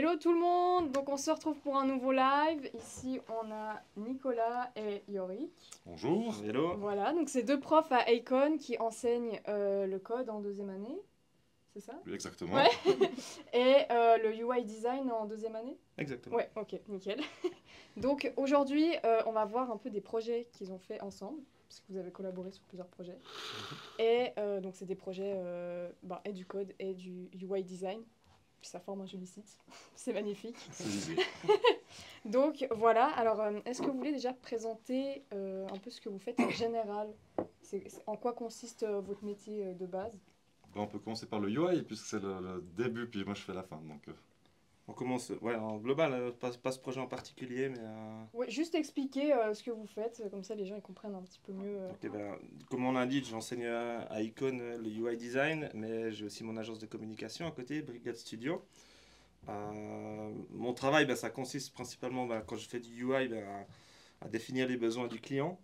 Hello tout le monde, donc on se retrouve pour un nouveau live. Ici on a Nicolas et Yorick. Bonjour. Hello. Voilà, donc c'est deux profs à Icon qui enseignent le code en deuxième année, c'est ça? Oui, exactement. Ouais. Et le UI design en deuxième année? Exactement. Ouais, ok, nickel. Donc aujourd'hui on va voir un peu des projets qu'ils ont fait ensemble, parce que vous avez collaboré sur plusieurs projets. Et donc c'est des projets et du code et du UI design. Puis ça forme un joli site. C'est magnifique. C'est l'idée. Donc voilà, alors est-ce que vous voulez déjà présenter un peu ce que vous faites en général? En quoi consiste votre métier de base? On peut commencer par le UI, puisque c'est le début, puis moi je fais la fin. Donc, On commence en global, pas ce projet en particulier, mais Ouais, juste expliquer ce que vous faites, comme ça les gens ils comprennent un petit peu mieux. ok, comme on l'a dit, j'enseigne à Icon le UI design, mais j'ai aussi mon agence de communication à côté, Brigade Studio. Mon travail, ça consiste principalement, quand je fais du UI, à définir les besoins du client,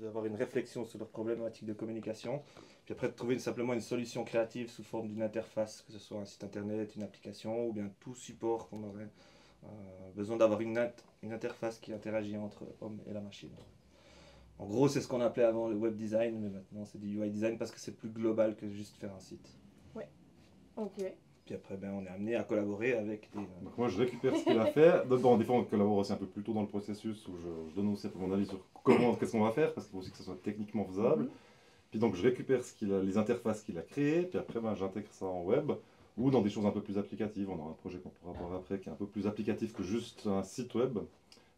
d'avoir une réflexion sur leurs problématiques de communication, puis après de trouver simplement une solution créative sous forme d'une interface, que ce soit un site internet, une application ou bien tout support qu'on aurait besoin d'avoir une interface qui interagit entre l'homme et la machine. En gros, c'est ce qu'on appelait avant le web design, mais maintenant c'est du UI design parce que c'est plus global que juste faire un site. Ouais. Ok. Puis après, on est amené à collaborer avec des... donc moi je récupère ce qu'il a fait. Bon, des fois on collabore aussi un peu plus tôt dans le processus, où je donne aussi un peu mon avis sur qu'est-ce qu'on va faire, parce qu'il faut aussi que ça soit techniquement faisable. Mhm. Puis donc je récupère les interfaces qu'il a créées, puis après j'intègre ça en web, ou dans des choses un peu plus applicatives. On aura un projet qu'on pourra voir après qui est un peu plus applicatif que juste un site web.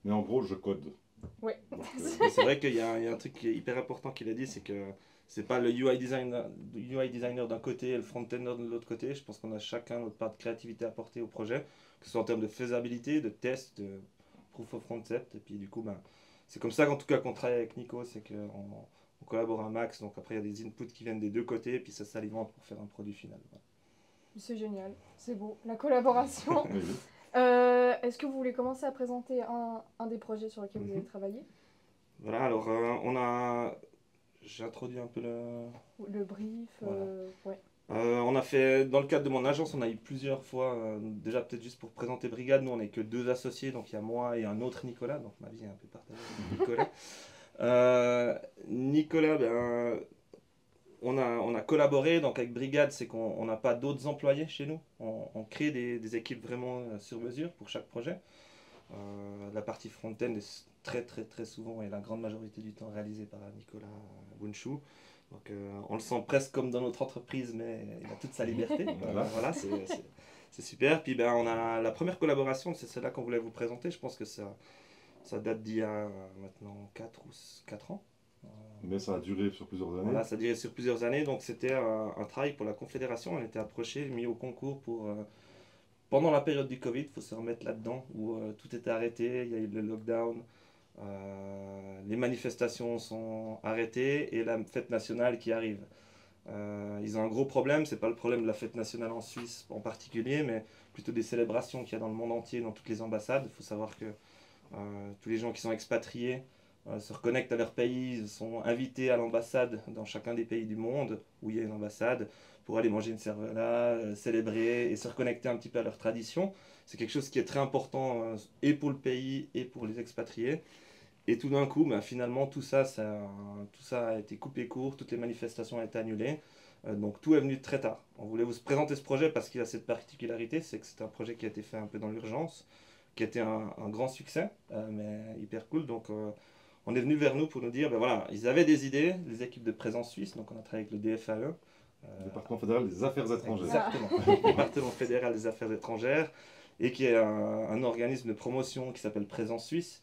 Mais en gros, je code. Ouais. Donc, Mais c'est vrai qu'il y a un truc qui est hyper important qu'il a dit, c'est que c'est pas le UI designer d'un côté et le front-ender de l'autre côté. Je pense qu'on a chacun notre part de créativité à apporter au projet, que ce soit en termes de faisabilité, de test, de proof of concept. Et puis du coup, c'est comme ça qu'en tout cas qu'on travaille avec Nico, c'est qu'on collabore un max. Donc après, il y a des inputs qui viennent des deux côtés, et puis ça s'alimente pour faire un produit final. Voilà. C'est génial, c'est beau. La collaboration. oui, oui. Est-ce que vous voulez commencer à présenter un des projets sur lesquels vous avez travaillé? Voilà, alors j'ai introduit un peu le... Le brief, Voilà. ouais. On a fait, dans le cadre de mon agence, on a eu plusieurs fois, déjà peut-être juste pour présenter Brigade, nous on n'est que deux associés, donc il y a moi et un autre Nicolas, donc ma vie est un peu partagée avec Nicolas. Nicolas, on a collaboré donc avec Brigade, c'est qu'on n'a pas d'autres employés chez nous, on crée des équipes vraiment sur mesure pour chaque projet. La partie front-end est très souvent et la grande majorité du temps réalisée par Nicolas Wunshu. Donc on le sent presque comme dans notre entreprise, mais il a toute sa liberté. Voilà, c'est super. Puis on a la première collaboration, c'est celle-là qu'on voulait vous présenter. Je pense que ça date d'il y a maintenant 4 ans. Mais ça a duré sur plusieurs années. Voilà, ça a duré sur plusieurs années. Donc c'était un travail pour la Confédération. On était approché, mis au concours pour... pendant la période du Covid, il faut se remettre là-dedans, où tout était arrêté, il y a eu le lockdown, les manifestations sont arrêtées et la fête nationale qui arrive. Ils ont un gros problème, c'est pas le problème de la fête nationale en Suisse en particulier, mais plutôt des célébrations qu'il y a dans le monde entier, dans toutes les ambassades. Il faut savoir que tous les gens qui sont expatriés se reconnectent à leur pays, ils sont invités à l'ambassade dans chacun des pays du monde où il y a une ambassade pour aller manger une cervella, célébrer et se reconnecter un petit peu à leur tradition. C'est quelque chose qui est très important et pour le pays et pour les expatriés. Et tout d'un coup, finalement, tout ça a été coupé court, toutes les manifestations ont été annulées. Donc tout est venu très tard. On voulait vous présenter ce projet parce qu'il a cette particularité, c'est que c'est un projet qui a été fait un peu dans l'urgence, qui a été un grand succès, mais hyper cool. Donc on est venu vers nous pour nous dire, voilà, ils avaient des idées, les équipes de présence suisse, donc on a travaillé avec le DFAE. Département fédéral des affaires étrangères. Exactement, département fédéral des affaires étrangères, et qui est un organisme de promotion qui s'appelle Présence Suisse,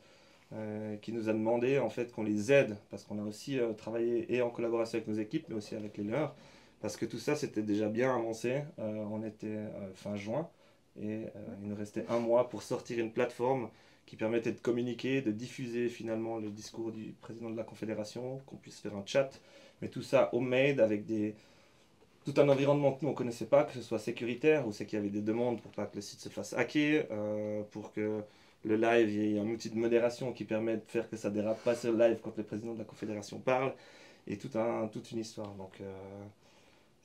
qui nous a demandé en fait qu'on les aide, parce qu'on a aussi travaillé et en collaboration avec nos équipes, mais aussi avec les leurs, parce que tout ça c'était déjà bien avancé. On était fin juin, et il nous restait un mois pour sortir une plateforme qui permettait de communiquer, de diffuser finalement le discours du président de la Confédération, qu'on puisse faire un chat, mais tout ça homemade avec tout un environnement que nous on ne connaissait pas, que ce soit sécuritaire, ou c'est qu'il y avait des demandes pour pas que le site se fasse hacker, pour que le live, il y a un outil de modération qui permet de faire que ça dérape pas sur le live quand le président de la Confédération parle, et toute une histoire. Donc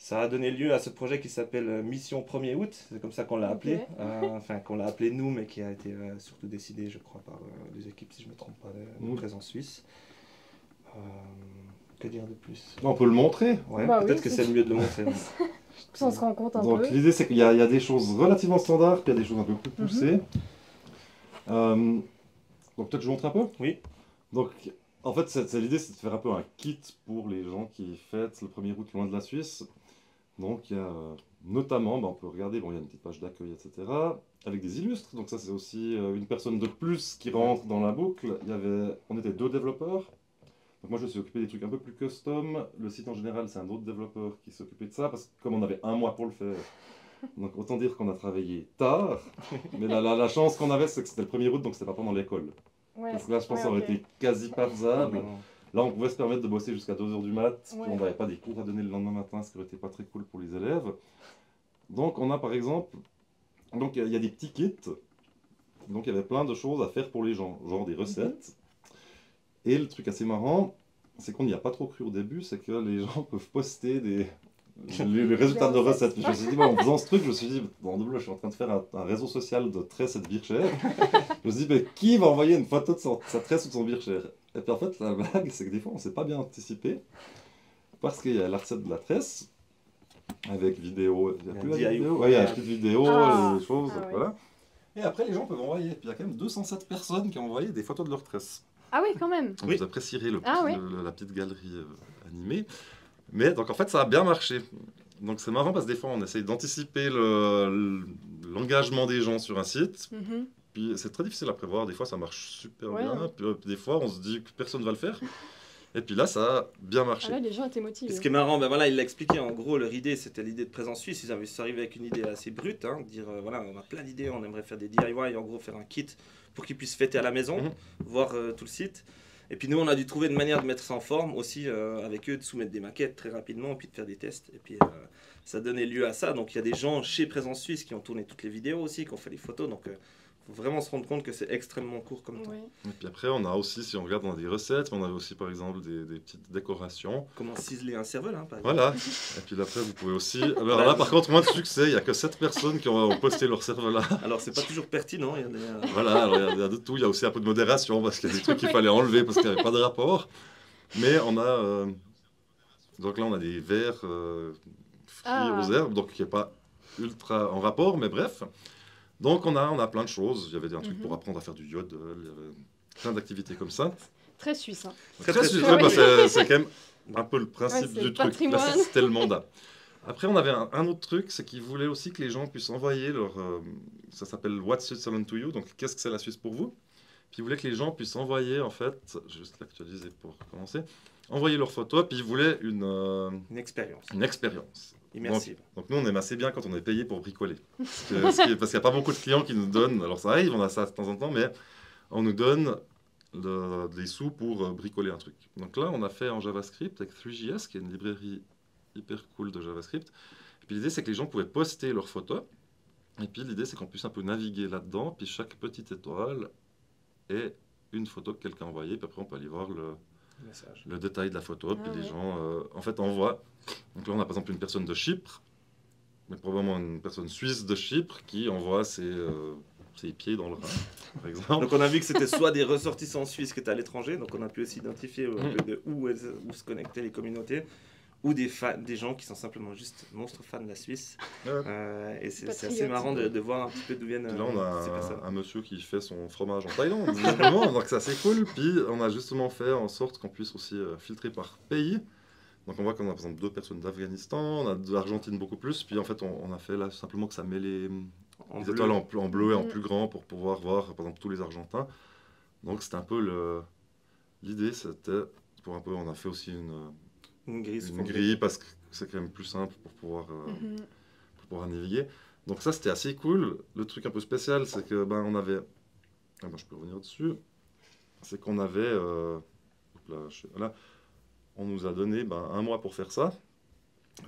Ça a donné lieu à ce projet qui s'appelle Mission 1er août, c'est comme ça qu'on l'a appelé, Ok. enfin qu'on l'a appelé nous, mais qui a été surtout décidé, je crois, par les équipes, si je ne me trompe pas, de Présence Suisse. Que dire de plus? On peut le montrer. Ouais, Bah peut-être oui, que c'est- c'est le mieux de le montrer. On se rend compte un Donc peu. l'idée c'est qu'il y a des choses relativement standards, puis il y a des choses un peu plus poussées. Donc peut-être je vous montre un peu. Oui. Donc en fait l'idée c'est de faire un peu un kit pour les gens qui fêtent le 1er août loin de la Suisse. Donc il y a notamment, on peut regarder, il y a une petite page d'accueil, etc. avec des illustres. Donc ça c'est aussi une personne de plus qui rentre dans la boucle. On était 2 développeurs. Donc moi je me suis occupé des trucs un peu plus custom. Le site en général c'est un autre développeur qui s'occupait de ça parce que comme on avait 1 mois pour le faire, donc autant dire qu'on a travaillé tard. Mais la chance qu'on avait c'est que c'était le 1er août donc c'était pas pendant l'école. Ouais. Parce que là je pense que ça Ouais, aurait ok. été quasi pas faisable. Non. Là on pouvait se permettre de bosser jusqu'à 2h du mat. Puis Ouais. on n'avait pas des cours à donner le lendemain matin, ce qui aurait été pas très cool pour les élèves. Donc on a par exemple, donc il y a des petits kits. Donc il y avait plein de choses à faire pour les gens, genre des recettes. Et le truc assez marrant, c'est qu'on n'y a pas trop cru au début, c'est que les gens peuvent poster les résultats de recettes. Puis je me suis dit, en faisant ce truc, je me suis dit, en double, je suis en train de faire un réseau social de tresses et de birchers. Je me suis dit, mais qui va envoyer une photo de sa tresse ou de son bircher? Et puis en fait, la blague, c'est que des fois, on ne s'est pas bien anticipé, parce qu'il y a la recette de la tresse, avec vidéo. Il y a plus la DIY. vidéo. Ouais, il y a plus de vidéo, Ah. les choses, Ah donc oui. voilà. Et après, les gens peuvent envoyer. Puis il y a quand même 207 personnes qui ont envoyé des photos de leur tresse. Ah oui, quand même. Donc Oui. vous apprécierez Ah oui. la petite galerie animée. Mais donc en fait, ça a bien marché. Donc c'est marrant parce que des fois, on essaye d'anticiper l'engagement des gens sur un site. Mhm. Puis c'est très difficile à prévoir. Des fois, ça marche super Ouais, bien. ouais. Puis des fois, on se dit que personne ne va le faire. Et puis là, ça a bien Ah marché. là, les gens étaient Et motivés. ce qui est marrant, ben voilà, il l'a expliqué, en gros, leur idée, c'était l'idée de Présence Suisse. Ils sont arrivés avec une idée assez brute, hein, dire, voilà, on a plein d'idées, on aimerait faire des DIY, en gros, faire un kit pour qu'ils puissent fêter à la maison, Mhm. voir tout le site. Et puis nous, on a dû trouver une manière de mettre ça en forme aussi avec eux, de soumettre des maquettes très rapidement, puis de faire des tests. Et puis ça donnait lieu à ça. Donc il y a des gens chez Présence Suisse qui ont tourné toutes les vidéos aussi, qui ont fait les photos. Donc faut vraiment se rendre compte que c'est extrêmement court comme temps. Ouais. Et puis après, on a aussi, si on regarde dans des recettes, on avait aussi par exemple des petites décorations. Comment ciseler un cerveau, hein, par exemple. Voilà. Et puis après, vous pouvez aussi. Alors là, par contre, moins de succès. Il n'y a que 7 personnes qui ont posté leur cerveau-là. Alors c'est pas toujours pertinent. Il y a des, Voilà, alors il y a de tout. Il y a aussi un peu de modération parce qu'il y a des trucs qu'il fallait enlever parce qu'il n'y avait pas de rapport. Mais on a. Donc là, on a des verres frits Ah. aux herbes, donc qui n'est pas ultra en rapport, mais bref. Donc on a plein de choses. Il y avait un truc pour apprendre à faire du yodel. Il y avait plein d'activités comme ça. Très suisse. Hein. Très suisse, suisse. ouais, c'est quand même un peu le principe Ouais, c'est du le truc. Là, patrimoine. c'était le mandat. Après, on avait un autre truc, c'est qu'ils voulaient aussi que les gens puissent envoyer leur... ça s'appelle What's Switzerland to you, donc qu'est-ce que c'est la Suisse pour vous? Puis ils voulaient que les gens puissent envoyer, en fait, je vais juste l'actualiser pour commencer, envoyer leurs photos, puis ils voulaient une expérience une expérience. immersive. Donc nous, on aime assez bien quand on est payé pour bricoler. Parce qu'il n'y a pas beaucoup de clients qui nous donnent, alors ça arrive, on a ça de temps en temps, mais on nous donne des sous pour bricoler un truc. Donc là, on a fait en JavaScript avec 3JS, qui est une librairie hyper cool de JavaScript. Et puis l'idée, c'est que les gens pouvaient poster leurs photos. Et puis l'idée, c'est qu'on puisse un peu naviguer là-dedans. Puis chaque petite étoile est une photo que quelqu'un a envoyée. Puis après, on peut aller voir Message. le détail de la photo. Ah Puis les ouais. gens, en fait, envoient. Donc là, on a par exemple une personne de Chypre, mais probablement une personne suisse de Chypre qui envoie ses pieds dans le Rhin, par exemple. Donc on a vu que c'était soit des ressortissants suisses qui étaient à l'étranger, donc on a pu aussi identifier un peu de où se connectaient les communautés, ou des gens qui sont simplement juste monstres fans de la Suisse. Ouais. Et c'est Patriotes. assez marrant de voir un petit peu d'où viennent Puis là, on ces personnes. a un monsieur qui fait son fromage en Thaïlande, visiblement, donc c'est assez cool. Puis on a justement fait en sorte qu'on puisse aussi filtrer par pays. Donc on voit qu'on a par exemple 2 personnes d'Afghanistan, on a de l'Argentine beaucoup plus. Puis en fait, on a fait là simplement que ça met les En étoiles en bleu et en Mhm. plus grand pour pouvoir voir par exemple tous les Argentins. Donc c'était un peu l'idée, c'était pour un peu, on a fait aussi une grille. une grille parce que c'est quand même plus simple pour pouvoir naviguer. Donc ça c'était assez cool. Le truc un peu spécial c'est que on avait, je peux revenir dessus, c'est qu'on avait, là, on nous a donné 1 mois pour faire ça.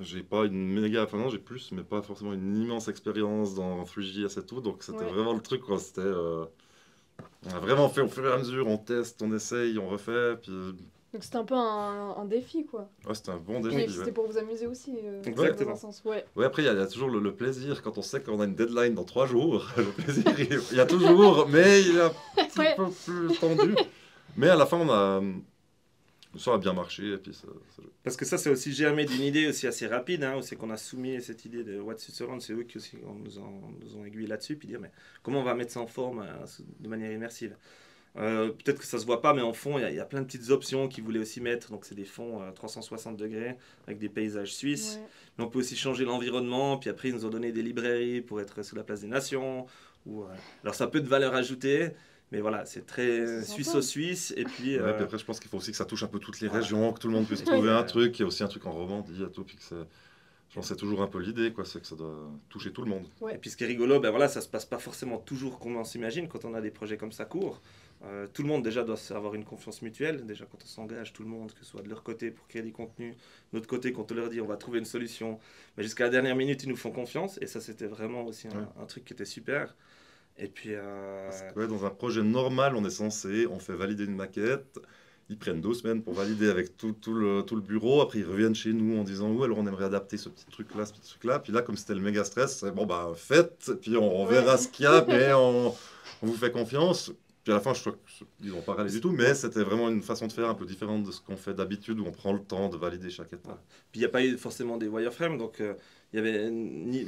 J'ai pas une méga, enfin non j'ai plus, mais pas forcément une immense expérience dans 3JS et tout, donc c'était Ouais. vraiment le truc quoi. C'était, on a vraiment fait au fur et à mesure, on teste, on essaye, on refait, puis Donc c'était un peu un défi, quoi. Ouais, c'était un bon Mais défi. c'était Ouais. pour vous amuser aussi, Exactement. dans un sens. Ouais. Ouais, après, il y a toujours le plaisir quand on sait qu'on a une deadline dans 3 jours. Le plaisir, il y a toujours, mais il est un petit Ouais. peu plus tendu. Mais à la fin, ça a bien marché. Et puis Parce que ça, c'est aussi germé d'une idée aussi assez rapide, hein, où c'est qu'on a soumis cette idée de What's Switzerland, c'est eux qui aussi nous ont aiguillé là-dessus, puis dire mais comment on va mettre ça en forme de manière immersive. Peut-être que ça se voit pas, mais en fond, il y a plein de petites options qu'ils voulaient aussi mettre. Donc, c'est des fonds 360 degrés avec des paysages suisses. Ouais. Mais on peut aussi changer l'environnement. Puis après, ils nous ont donné des librairies pour être sous la place des nations. Alors, ça peut de valeur ajoutée, mais voilà, c'est très C'est sympa. suisse-suisse. Et puis, ouais, puis après, je pense qu'il faut aussi que ça touche un peu toutes les Voilà. régions, que tout le monde puisse Ouais. trouver un truc. Il y a aussi un truc en Romandie, à tout. Puis que je pense que c'est toujours un peu l'idée, quoi. C'est que ça doit toucher tout le monde. Et puis ce qui est rigolo, ben voilà, ça se passe pas forcément toujours comme on s'imagine quand on a des projets comme ça courts. Tout le monde déjà doit avoir une confiance mutuelle. Déjà quand on s'engage, tout le monde, que ce soit de leur côté pour créer des contenus, de notre côté quand on leur dit on va trouver une solution, mais jusqu'à la dernière minute ils nous font confiance. Et ça c'était vraiment aussi un truc qui était super. Et puis Parce que, ouais, dans un projet normal, on fait valider une maquette. Ils prennent 2 semaines pour valider avec tout le bureau. Après, ils reviennent chez nous en disant alors on aimerait adapter ce petit truc-là, ce petit truc-là. Puis là, comme c'était le méga stress, c'est bon, bah faites, puis on verra ce qu'il y a, mais on vous fait confiance. Puis à la fin, je crois qu'ils n'ont pas râlé du tout, mais c'était vraiment une façon de faire un peu différente de ce qu'on fait d'habitude, où on prend le temps de valider chaque étape. Puis il n'y a pas eu forcément des wireframes, donc il y avait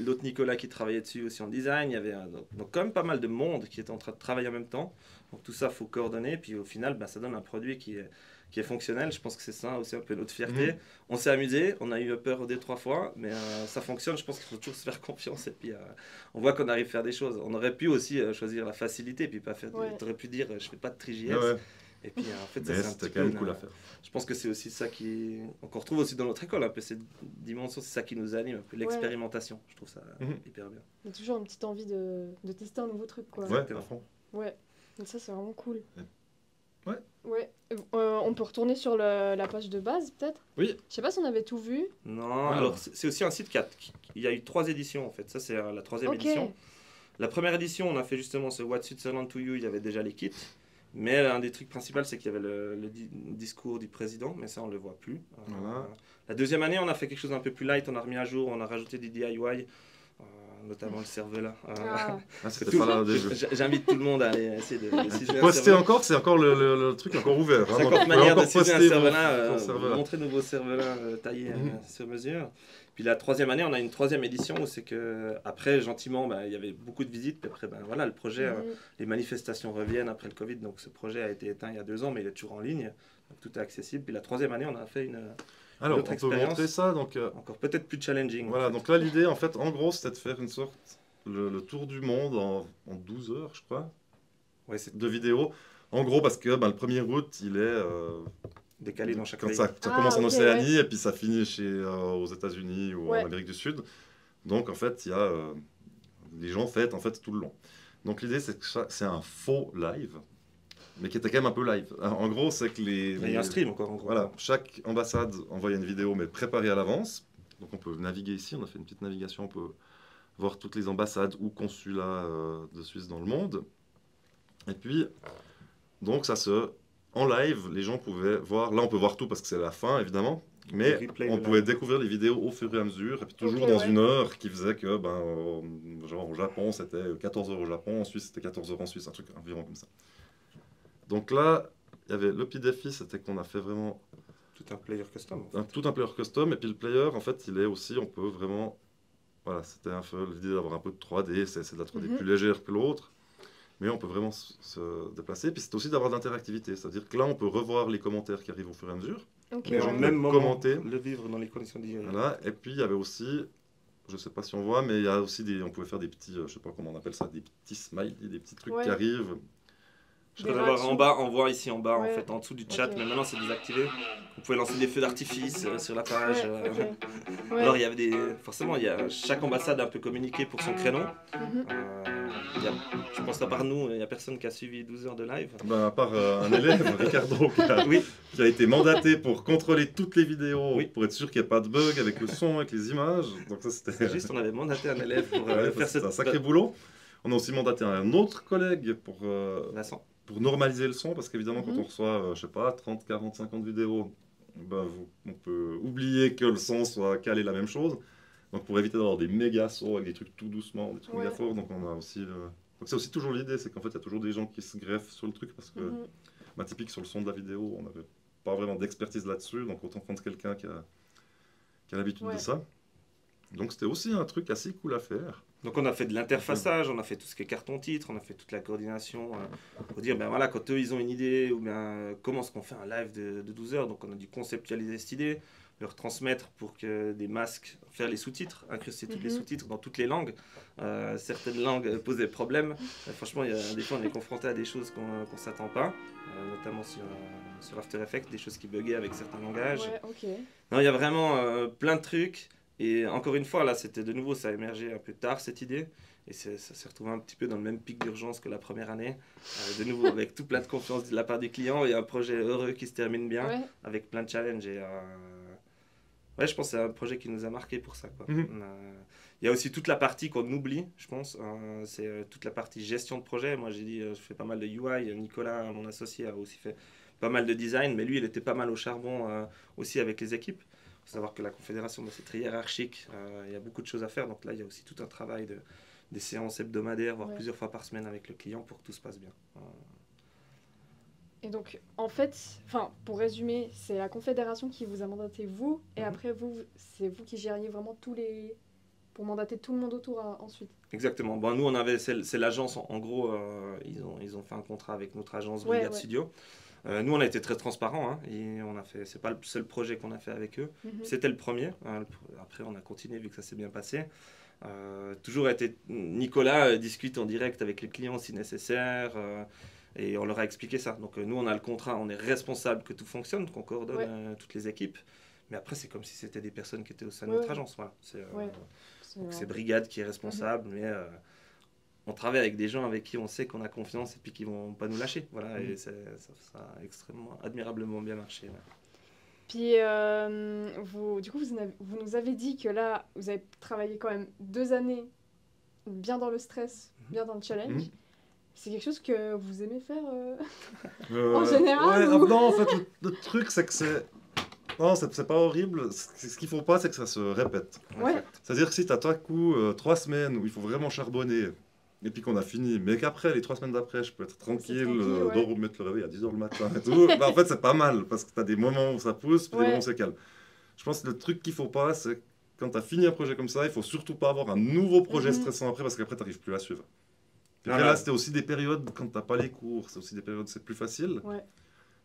l'autre Nicolas qui travaillait dessus aussi en design, il y avait donc quand même pas mal de monde qui était en train de travailler en même temps. Donc tout ça, il faut coordonner, puis au final, bah, ça donne un produit qui est fonctionnel. Je pense que c'est ça aussi un peu notre fierté. On s'est amusé, on a eu peur 2-3 fois, mais ça fonctionne. Je pense qu'il faut toujours se faire confiance, et puis on voit qu'on arrive à faire des choses. On aurait pu aussi choisir la facilité, puis pas faire. Ouais. Tu aurais pu dire, je fais pas de tri.js. Ouais. Et puis en fait, ça, Mais c'est un c'était petit quand même peu cool à faire. je pense que c'est aussi ça qu'on retrouve aussi dans notre école, un peu cette dimension, c'est ça qui nous anime, un peu l'expérimentation. Je trouve ça hyper bien. Il y a toujours une petite envie de tester un nouveau truc, quoi. Ouais, à fond. Ouais. Donc ça, c'est vraiment cool. Ouais. Ouais. On peut retourner sur la page de base, peut-être? Oui. Je sais pas si on avait tout vu. Non, alors c'est aussi un site il y a eu 3 éditions en fait. Ça, c'est la 3e édition. La première édition, on a fait justement ce What's Switzerland to You, il y avait déjà les kits. Mais un des trucs principaux, c'est qu'il y avait le discours du président, mais ça, on ne le voit plus. Voilà. La deuxième année, on a fait quelque chose un peu plus light, on a remis à jour, on a rajouté des DIY, notamment le serveur-là. C'était pas là au début. J'invite tout le monde à aller essayer de ciseler un Poster serveur. encore, c'est encore le truc encore ouvert. 50 manières de ciseler un serveur-là. serveur-là, montrer nos serveurs-là taillés sur mesure. Puis la 3e année, on a une 3e édition où c'est que après gentiment, il y avait beaucoup de visites. Puis après, voilà, le projet, les manifestations reviennent après le Covid. Donc ce projet a été éteint il y a 2 ans, mais il est toujours en ligne. Donc tout est accessible. Puis la 3e année, on a fait une Alors, autre on peut expérience. montrer ça. Donc, encore peut-être plus challenging. voilà, donc là, l'idée, en fait, en gros, c'était de faire une sorte le tour du monde en 12 heures, je crois, Ouais, c'est de vidéos. En gros, parce que le 1er août, il est décalé dans chaque quand pays. ça commence en ok, Océanie et puis ça finit aux États-Unis ou Ouais. en Amérique du Sud. Donc en fait, il y a les gens fêtent en fait tout le long. Donc l'idée c'est que c'est un faux live, mais qui était quand même un peu live. En gros, c'est que Il y a un stream encore en gros. voilà, chaque ambassade envoyait une vidéo mais préparée à l'avance. Donc on peut naviguer ici, on a fait une petite navigation, on peut voir toutes les ambassades ou consulats de Suisse dans le monde. Et puis donc ça se en live, les gens pouvaient voir, là on peut voir tout parce que c'est la fin évidemment, mais Le replay on de pouvait live. découvrir les vidéos au fur et à mesure, et puis toujours Ok, dans ouais. une heure qui faisait que, genre au Japon c'était 14 heures au Japon, en Suisse c'était 14 heures en Suisse, un truc environ comme ça. Donc là, il y avait le petit défi, c'était qu'on a fait vraiment Tout un player custom. tout un player custom, et puis le player en fait il est aussi, on peut vraiment, voilà, c'était un peu l'idée d'avoir un peu de 3D, c'est de la 3D plus légère que l'autre. Mais on peut vraiment se déplacer. Puis c'est aussi d'avoir de l'interactivité. C'est-à-dire que là, on peut revoir les commentaires qui arrivent au fur et à mesure. Ok, Mais gens au ouais. peuvent même moment, commenter. le vivre dans les conditions d'hier. Voilà. Et puis, il y avait aussi, je ne sais pas si on voit, mais il y a aussi on pouvait faire des petits, je ne sais pas comment on appelle ça, des petits smileys, des petits trucs Ouais. qui arrivent. Je Des peux avoir réactions. en bas, on voit ici en bas, Ouais. en fait, en dessous du chat, Ok. mais maintenant c'est désactivé. Vous pouvez lancer des feux d'artifice sur la page. Ouais, ok. Ouais. Alors il y avait forcément, chaque ambassade a un peu communiqué pour son créneau. Mhm. Je pense qu'à part nous, il n'y a personne qui a suivi 12 heures de live. Ben, à part un élève, Ricardo, Oui, qui a été mandaté pour contrôler toutes les vidéos, Oui. pour être sûr qu'il n'y ait pas de bug avec le son, avec les images. Donc ça, c'était juste on avait mandaté un élève pour ouais, faire c'est un cette sacré boulot. On a aussi mandaté un autre collègue pour Vincent. pour normaliser le son, parce qu'évidemment, quand Mhm. on reçoit, je sais pas, 30, 40, 50 vidéos, ben, on peut oublier que le son soit calé la même chose. Donc, pour éviter d'avoir des méga sons avec des trucs tout doucement, des trucs méga Ouais. forts, donc on a aussi. Donc, c'est aussi toujours l'idée, c'est qu'en fait, il y a toujours des gens qui se greffent sur le truc, parce que, Mhm. bah, typique sur le son de la vidéo, on n'avait pas vraiment d'expertise là-dessus, donc autant prendre quelqu'un qui a l'habitude de Ouais. ça. Donc, c'était aussi un truc assez cool à faire. Donc on a fait de l'interfaçage, on a fait tout ce qui est carton-titre, on a fait toute la coordination pour dire, ben voilà, quand eux ils ont une idée, ou bien comment est-ce qu'on fait un live de 12 heures, donc on a dû conceptualiser cette idée, leur transmettre pour que des masques, faire les sous-titres, incruster tous les Mhm. sous-titres dans toutes les langues. Certaines langues posaient problème. Franchement, des fois on est confronté à des choses qu'on s'attend pas, notamment sur After Effects, des choses qui buggaient avec certains langages. Ouais, ok. Non, il y a vraiment plein de trucs. Et encore une fois, là, c'était de nouveau, ça a émergé un peu tard cette idée. Et ça s'est retrouvé un petit peu dans le même pic d'urgence que la première année. De nouveau, avec tout plein de confiance de la part des clients et un projet heureux qui se termine bien, Ouais. avec plein de challenges. Et ouais, je pense que c'est un projet qui nous a marqué pour ça, quoi. Mhm. Il y a aussi toute la partie qu'on oublie, je pense. C'est toute la partie gestion de projet. Moi, j'ai dit, je fais pas mal de UI. Nicolas, mon associé, a aussi fait pas mal de design. Mais lui, il était pas mal au charbon aussi avec les équipes. Il faut savoir que la Confédération, c'est très hiérarchique. Il y a beaucoup de choses à faire. Donc là, il y a aussi tout un travail des séances hebdomadaires, voire Ouais. plusieurs fois par semaine avec le client pour que tout se passe bien. Et donc, en fait, enfin, pour résumer, c'est la Confédération qui vous a mandaté vous, et Mhm. après vous, c'est vous qui gériez vraiment tous les... pour mandater tout le monde autour ensuite. Exactement. Bon, nous, on avait, c'est l'agence, en gros, ils ont fait un contrat avec notre agence Ouais, Brigade ouais. Studio. Nous, on a été très transparents, hein, et on a fait, c'est pas le seul projet qu'on a fait avec eux. Mhm. C'était le premier. Après, on a continué vu que ça s'est bien passé. Toujours été, Nicolas discute en direct avec les clients si nécessaire, et on leur a expliqué ça. Donc nous, on a le contrat, on est responsable que tout fonctionne, qu'on coordonne Ouais. toutes les équipes. Mais après, c'est comme si c'était des personnes qui étaient au sein de Ouais, notre ouais. agence. Voilà. Ouais. Donc c'est Brigade qui est responsable, mais on travaille avec des gens avec qui on sait qu'on a confiance et puis qui vont pas nous lâcher. Voilà, et ça a extrêmement, admirablement bien marché. Ouais. Puis, vous, du coup, vous nous avez dit que là, vous avez travaillé quand même 2 années bien dans le stress, bien dans le challenge. Mhm. C'est quelque chose que vous aimez faire En général, ouais, ou... non, en fait, le truc, c'est que c'est. Non, c'est pas horrible. Ce qu'il faut pas, c'est que ça se répète. Ouais. C'est-à-dire que si t'as tout à coup 3 semaines où il faut vraiment charbonner, et puis qu'on a fini, mais qu'après, les 3 semaines d'après, je peux être tranquille, tranquille, ouais. mettre le réveil à 10h le matin et tout, bah, en fait, c'est pas mal, parce que t'as des moments où ça pousse, puis des Ouais. moments où c'est calme. Je pense que le truc qu'il faut pas, c'est quand t'as fini un projet comme ça, il faut surtout pas avoir un nouveau projet Mhm. stressant après, parce qu'après, t'arrives plus à suivre. Puis Non, après, là- là, c'était aussi des périodes quand t'as pas les cours, c'est aussi des périodes où c'est plus facile. Ouais.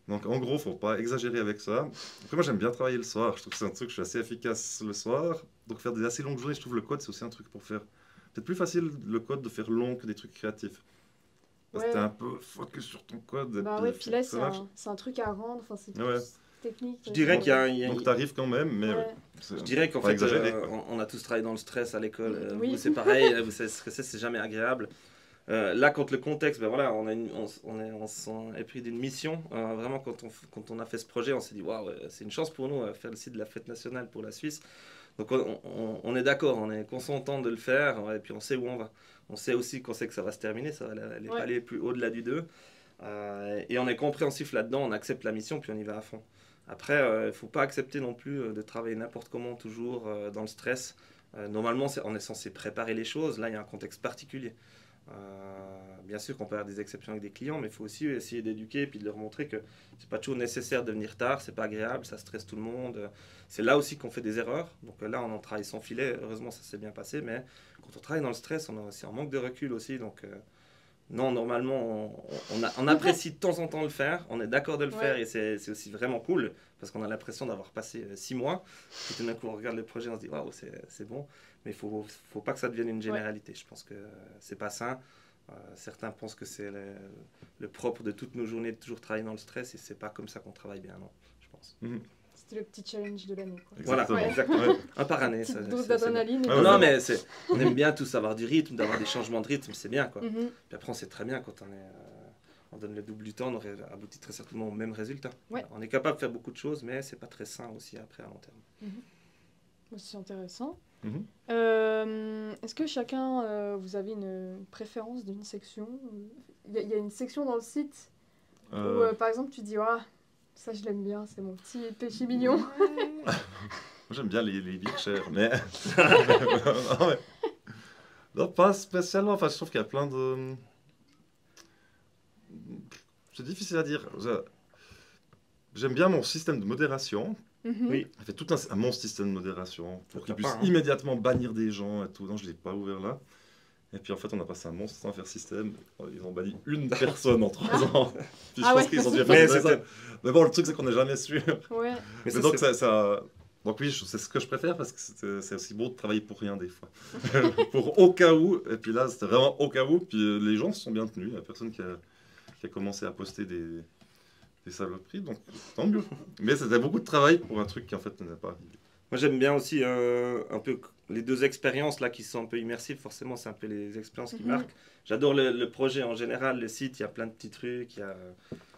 Donc en gros, faut pas exagérer avec ça. Après, moi j'aime bien travailler le soir. Je trouve que c'est un truc, je suis assez efficace le soir. Donc faire des assez longues journées, je trouve le code c'est aussi un truc pour faire. Peut-être plus facile le code de faire long que des trucs créatifs. Parce que t'es Ouais. un peu focus sur ton code et Bah puis ouais, puis là, ça marche. c'est un truc à rendre, enfin, c'est Ouais. plus technique. Je dirais qu'il y a, Donc t'arrives quand même, mais Ouais. ouais, c'est- Je dirais qu'en pas fait, exagérer, quoi. on a tous travaillé dans le stress à l'école. Oui. Vous, c'est pareil. Vous savez ce que c'est jamais agréable. Là, quand le contexte, ben voilà, on s'en est pris d'une mission. Vraiment, quand on a fait ce projet, on s'est dit, waouh, c'est une chance pour nous faire le site de la fête nationale pour la Suisse. Donc, on est d'accord, on est consentant de le faire, ouais, et puis on sait où on va. On sait aussi qu'on sait que ça va se terminer, ça va aller Ouais. pas aller plus au-delà du 2. Et on est compréhensif là-dedans, on accepte la mission, puis on y va à fond. Après, il ne faut pas accepter non plus de travailler n'importe comment, toujours dans le stress. Normalement, on est censé préparer les choses. Là, il y a un contexte particulier. Bien sûr qu'on peut avoir des exceptions avec des clients, mais il faut aussi essayer d'éduquer et puis de leur montrer que c'est pas toujours nécessaire de venir tard, c'est pas agréable, ça stresse tout le monde. C'est là aussi qu'on fait des erreurs. Donc là, on en travaille sans filet. Heureusement, ça s'est bien passé, mais quand on travaille dans le stress, on a aussi un manque de recul aussi. Donc non, normalement, on apprécie de temps en temps le faire, on est d'accord de le faire Ouais. et c'est aussi vraiment cool parce qu'on a l'impression d'avoir passé 6 mois. Et tout d'un coup, on regarde le projet, on se dit waouh, c'est bon. Mais il faut pas que ça devienne une généralité. Je pense que c'est pas sain. Certains pensent que c'est le propre de toutes nos journées de toujours travailler dans le stress et c'est pas comme ça qu'on travaille bien, non, je pense. C'était le petit challenge de l'année, quoi. Voilà, Exactement. exactement. Ouais. Un par année. Petite ça- dose c'est- d'adrénaline. et Ah puis ouais, Non, c'est mais on aime bien tous avoir du rythme, d'avoir des changements de rythme, c'est bien quoi. bon. Mhm. Puis après, on sait très bien quand on donne le double du temps, on aurait abouti très certainement au même résultat. Ouais. On est capable de faire beaucoup de choses, mais c'est pas très sain aussi après à long terme. Bah, c'est intéressant. Mhm. Est-ce que chacun, vous avez une préférence d'une section? Il y a une section dans le site Ou par exemple, tu dis, ah, ça je l'aime bien, c'est mon petit péché mignon. Moi, j'aime bien les billes chères, mais... non, mais... non, pas spécialement. Enfin, je trouve qu'il y a plein de... C'est difficile à dire. J'aime bien mon système de modération. Oui. Il fait tout un monstre système de modération pour qu'il T'as puisse pas, hein. immédiatement bannir des gens et tout. Non, je ne l'ai pas ouvert là. Et puis en fait, on a passé un monstre sans faire système. Ils ont banni une personne en 3 ans. Puis je Ah pense ouais. qu'ils ont déjà Mais fait ça. c'était- Mais bon, le truc, c'est qu'on n'est jamais sûr. Ouais. Mais Mais ça, donc, c'est- donc oui, c'est ce que je préfère parce que c'est aussi beau de travailler pour rien des fois. Pour au cas où. Et puis là, c'était vraiment au cas où. Puis les gens se sont bien tenus. Il n'y a personne qui a commencé à poster des saloperies. Donc tant mieux. Mais c'était beaucoup de travail pour un truc qui en fait n'est pas arrivé. Moi, j'aime bien aussi un peu les deux expériences là qui sont un peu immersives. Forcément, c'est un peu les expériences qui Mhm. marquent. J'adore le projet en général, le site. Il y a plein de petits trucs. Il y a,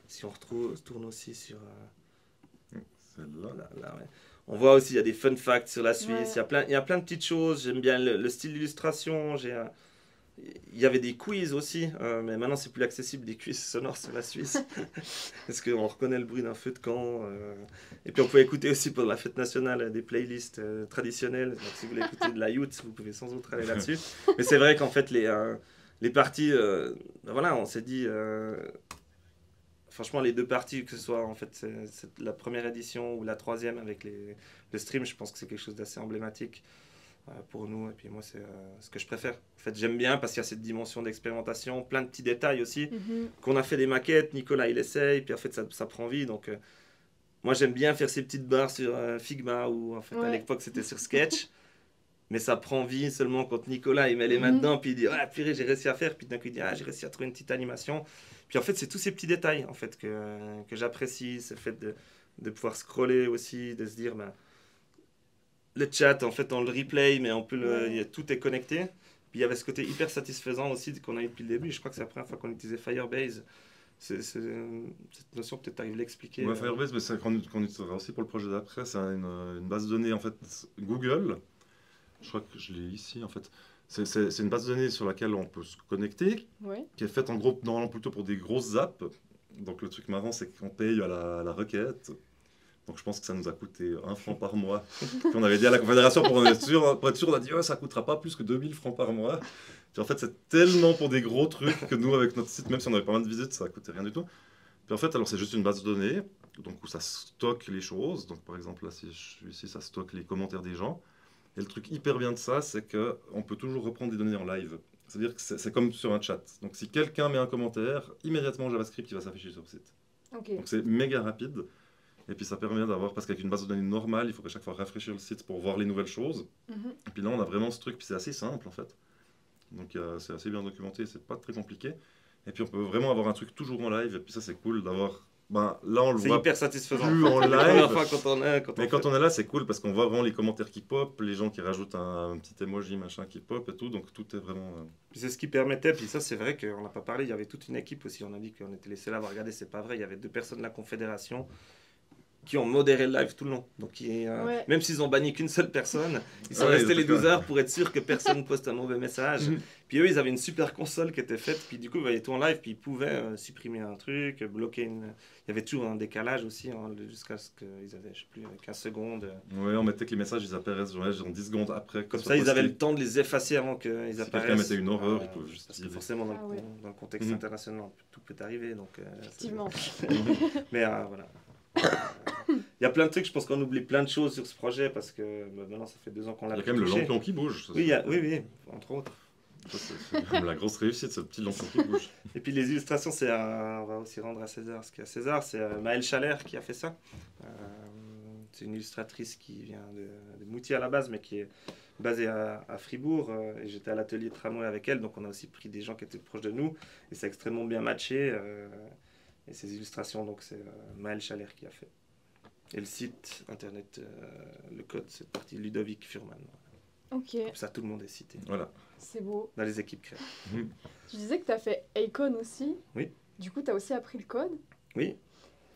si on tourne aussi sur Celle-là. là, ouais. On voit aussi il y a des fun facts sur la Suisse. Ouais. Il y a plein de petites choses. J'aime bien le style d'illustration. Il y avait des quiz aussi, mais maintenant c'est plus accessible, des quiz sonores sur la Suisse. Parce qu'on reconnaît le bruit d'un feu de camp. Et puis on pouvait écouter aussi pendant la fête nationale des playlists traditionnelles. Donc si vous voulez écouter de la youth, vous pouvez sans doute aller là-dessus. Mais c'est vrai qu'en fait les parties, ben voilà, on s'est dit, franchement les deux parties, que ce soit en fait c'est la première édition ou la troisième avec le stream, je pense que c'est quelque chose d'assez emblématique pour nous. Et puis moi, c'est ce que je préfère. En fait, j'aime bien parce qu'il y a cette dimension d'expérimentation, plein de petits détails aussi. Mhm. Qu'on a fait des maquettes, Nicolas il essaye, puis en fait ça prend vie. Donc moi j'aime bien faire ces petites barres sur Figma ou en fait à Ouais. l'époque c'était sur Sketch. Mais ça prend vie seulement quand Nicolas il met les mains Mhm. dedans, puis il dit ah purée j'ai réussi à faire, puis d'un coup il dit ah j'ai réussi à trouver une petite animation. Puis en fait c'est tous ces petits détails en fait que j'apprécie, c'est le fait de pouvoir scroller aussi, de se dire ben, le chat, en fait, on le replay, mais on peut Ouais. tout est connecté. Puis il y avait ce côté hyper satisfaisant aussi qu'on a eu depuis le début. Je crois que c'est la première fois qu'on utilisait Firebase. Cette notion, peut-être tu arrives à l'expliquer. Ouais, Firebase, mais c'est qu'on utilisera aussi pour le projet d'après. C'est une base de données en fait Google. Je crois que je l'ai ici en fait. C'est une base de données sur laquelle on peut se connecter, Ouais. qui est faite en gros normalement plutôt pour des grosses apps. Donc le truc marrant, c'est qu'on paye à la requête. Donc je pense que ça nous a coûté 1 franc par mois. Puis on avait dit à la Confédération pour être sûr, on a dit ça coûtera pas plus que 2000 francs par mois. Puis en fait, c'est tellement pour des gros trucs que nous, avec notre site, même si on avait pas mal de visites, ça coûtait rien du tout. Puis en fait, alors c'est juste une base de données, donc où ça stocke les choses. Donc par exemple, là, si je suis ici, ça stocke les commentaires des gens. Et le truc hyper bien de ça, c'est qu'on peut toujours reprendre des données en live. C'est-à-dire que c'est comme sur un chat. Donc si quelqu'un met un commentaire, immédiatement JavaScript il va s'afficher sur le site. Ok. Donc c'est méga rapide. Et puis ça permet d'avoir, parce qu'avec une base de données normale, il faut à chaque fois rafraîchir le site pour voir les nouvelles choses. Mhm. Et puis là, on a vraiment ce truc, puis c'est assez simple en fait. Donc c'est assez bien documenté, c'est pas très compliqué. Et puis on peut vraiment avoir un truc toujours en live, et puis ça c'est cool d'avoir... Ben, là on le C'est voit hyper satisfaisant. plus en La première live. fois quand on est. Mais quand on est là, c'est cool parce qu'on voit vraiment les commentaires qui pop, les gens qui rajoutent un petit emoji machin qui pop et tout, donc tout est vraiment... Puis c'est ce qui permettait, puis ça c'est vrai qu'on n'a pas parlé, il y avait toute une équipe aussi, on a dit qu'on était les seuls à avoir regardé, c'est pas vrai, il y avait 2 personnes de la Confédération qui ont modéré le live tout le long. Donc Ouais. même s'ils ont banni qu'une seule personne, ils sont Ouais, restés en les tout cas. 12 heures pour être sûr que personne poste un mauvais message. Puis eux, ils avaient une super console qui était faite, puis du coup, ils voyaient tout en live, puis ils pouvaient supprimer un truc, bloquer une... Il y avait toujours un décalage aussi, hein, jusqu'à ce qu'ils avaient, je sais plus, 15 secondes. Ouais, on mettait que les messages, ils apparaissent genre 10 secondes après. Comme ça, ils avaient le temps de les effacer avant qu'ils Si apparaissent. quelqu'un mettait une horreur, il peut juste Parce que dire. forcément, Ah ouais. dans le contexte Mhm. international, tout peut arriver. Donc, Effectivement. mais voilà. Il y a plein de trucs, je pense qu'on oublie plein de choses sur ce projet parce que maintenant ça fait 2 ans qu'on l'a Il y a quand même le touché. lampion qui bouge. Ça, Oui, oui, entre autres. c'est quand même la grosse réussite, ce petit lampion qui bouge. Et puis les illustrations, on va aussi rendre à César ce qu'il y a à César. C'est Maëlle Chalère qui a fait ça. C'est une illustratrice qui vient de Moutier à la base, mais qui est basée à Fribourg. Et j'étais à l'atelier de tramway avec elle, donc on a aussi pris des gens qui étaient proches de nous. Et c'est extrêmement bien matché. Et ces illustrations, donc c'est Maëlle Chalère qui a fait. Et le site internet, le code, c'est parti Ludovic Furman. Ok, Comme ça, tout le monde est cité Voilà. c'est beau. dans les équipes créatives. Tu disais que tu as fait Acon aussi. Oui. Du coup, tu as aussi appris le code. Oui,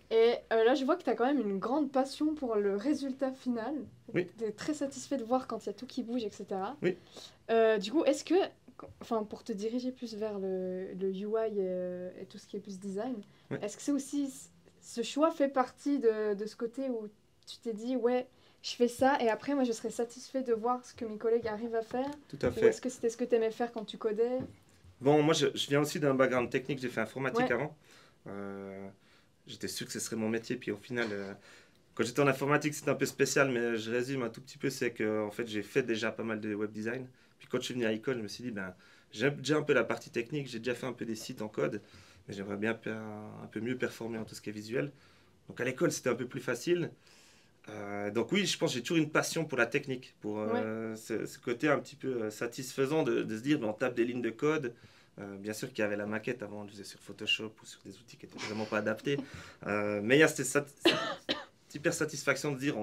Et là, je vois que tu as quand même une grande passion pour le résultat final. Oui. Tu es très satisfait de voir quand il y a tout qui bouge, etc. Oui. Du coup, est-ce que enfin, pour te diriger plus vers le UI et tout ce qui est plus design, Ouais. est-ce que c'est aussi ce choix fait partie de ce côté où tu t'es dit, ouais, je fais ça et après, moi, je serais satisfait de voir ce que mes collègues arrivent à faire? Tout à Ou fait. est-ce que c'était ce que tu aimais faire quand tu codais? Bon, moi, je viens aussi d'un background technique, j'ai fait informatique Ouais. avant. J'étais sûr que ce serait mon métier, puis au final, quand j'étais en informatique, c'était un peu spécial, mais je résume un tout petit peu, c'est que en fait, j'ai fait déjà pas mal de web design. Puis quand je suis venu à l'école, je me suis dit, ben, j'aime déjà un peu la partie technique, j'ai déjà fait un peu des sites en code, mais j'aimerais bien un peu mieux performer en tout ce qui est visuel. Donc à l'école, c'était un peu plus facile. Donc oui, je pense que j'ai toujours une passion pour la technique, pour Ouais. ce côté un petit peu satisfaisant de se dire, ben, on tape des lignes de code. Bien sûr qu'il y avait la maquette avant, on le faisait sur Photoshop ou sur des outils qui n'étaient vraiment pas adaptés. Mais il y a cette hyper satisfaction de dire,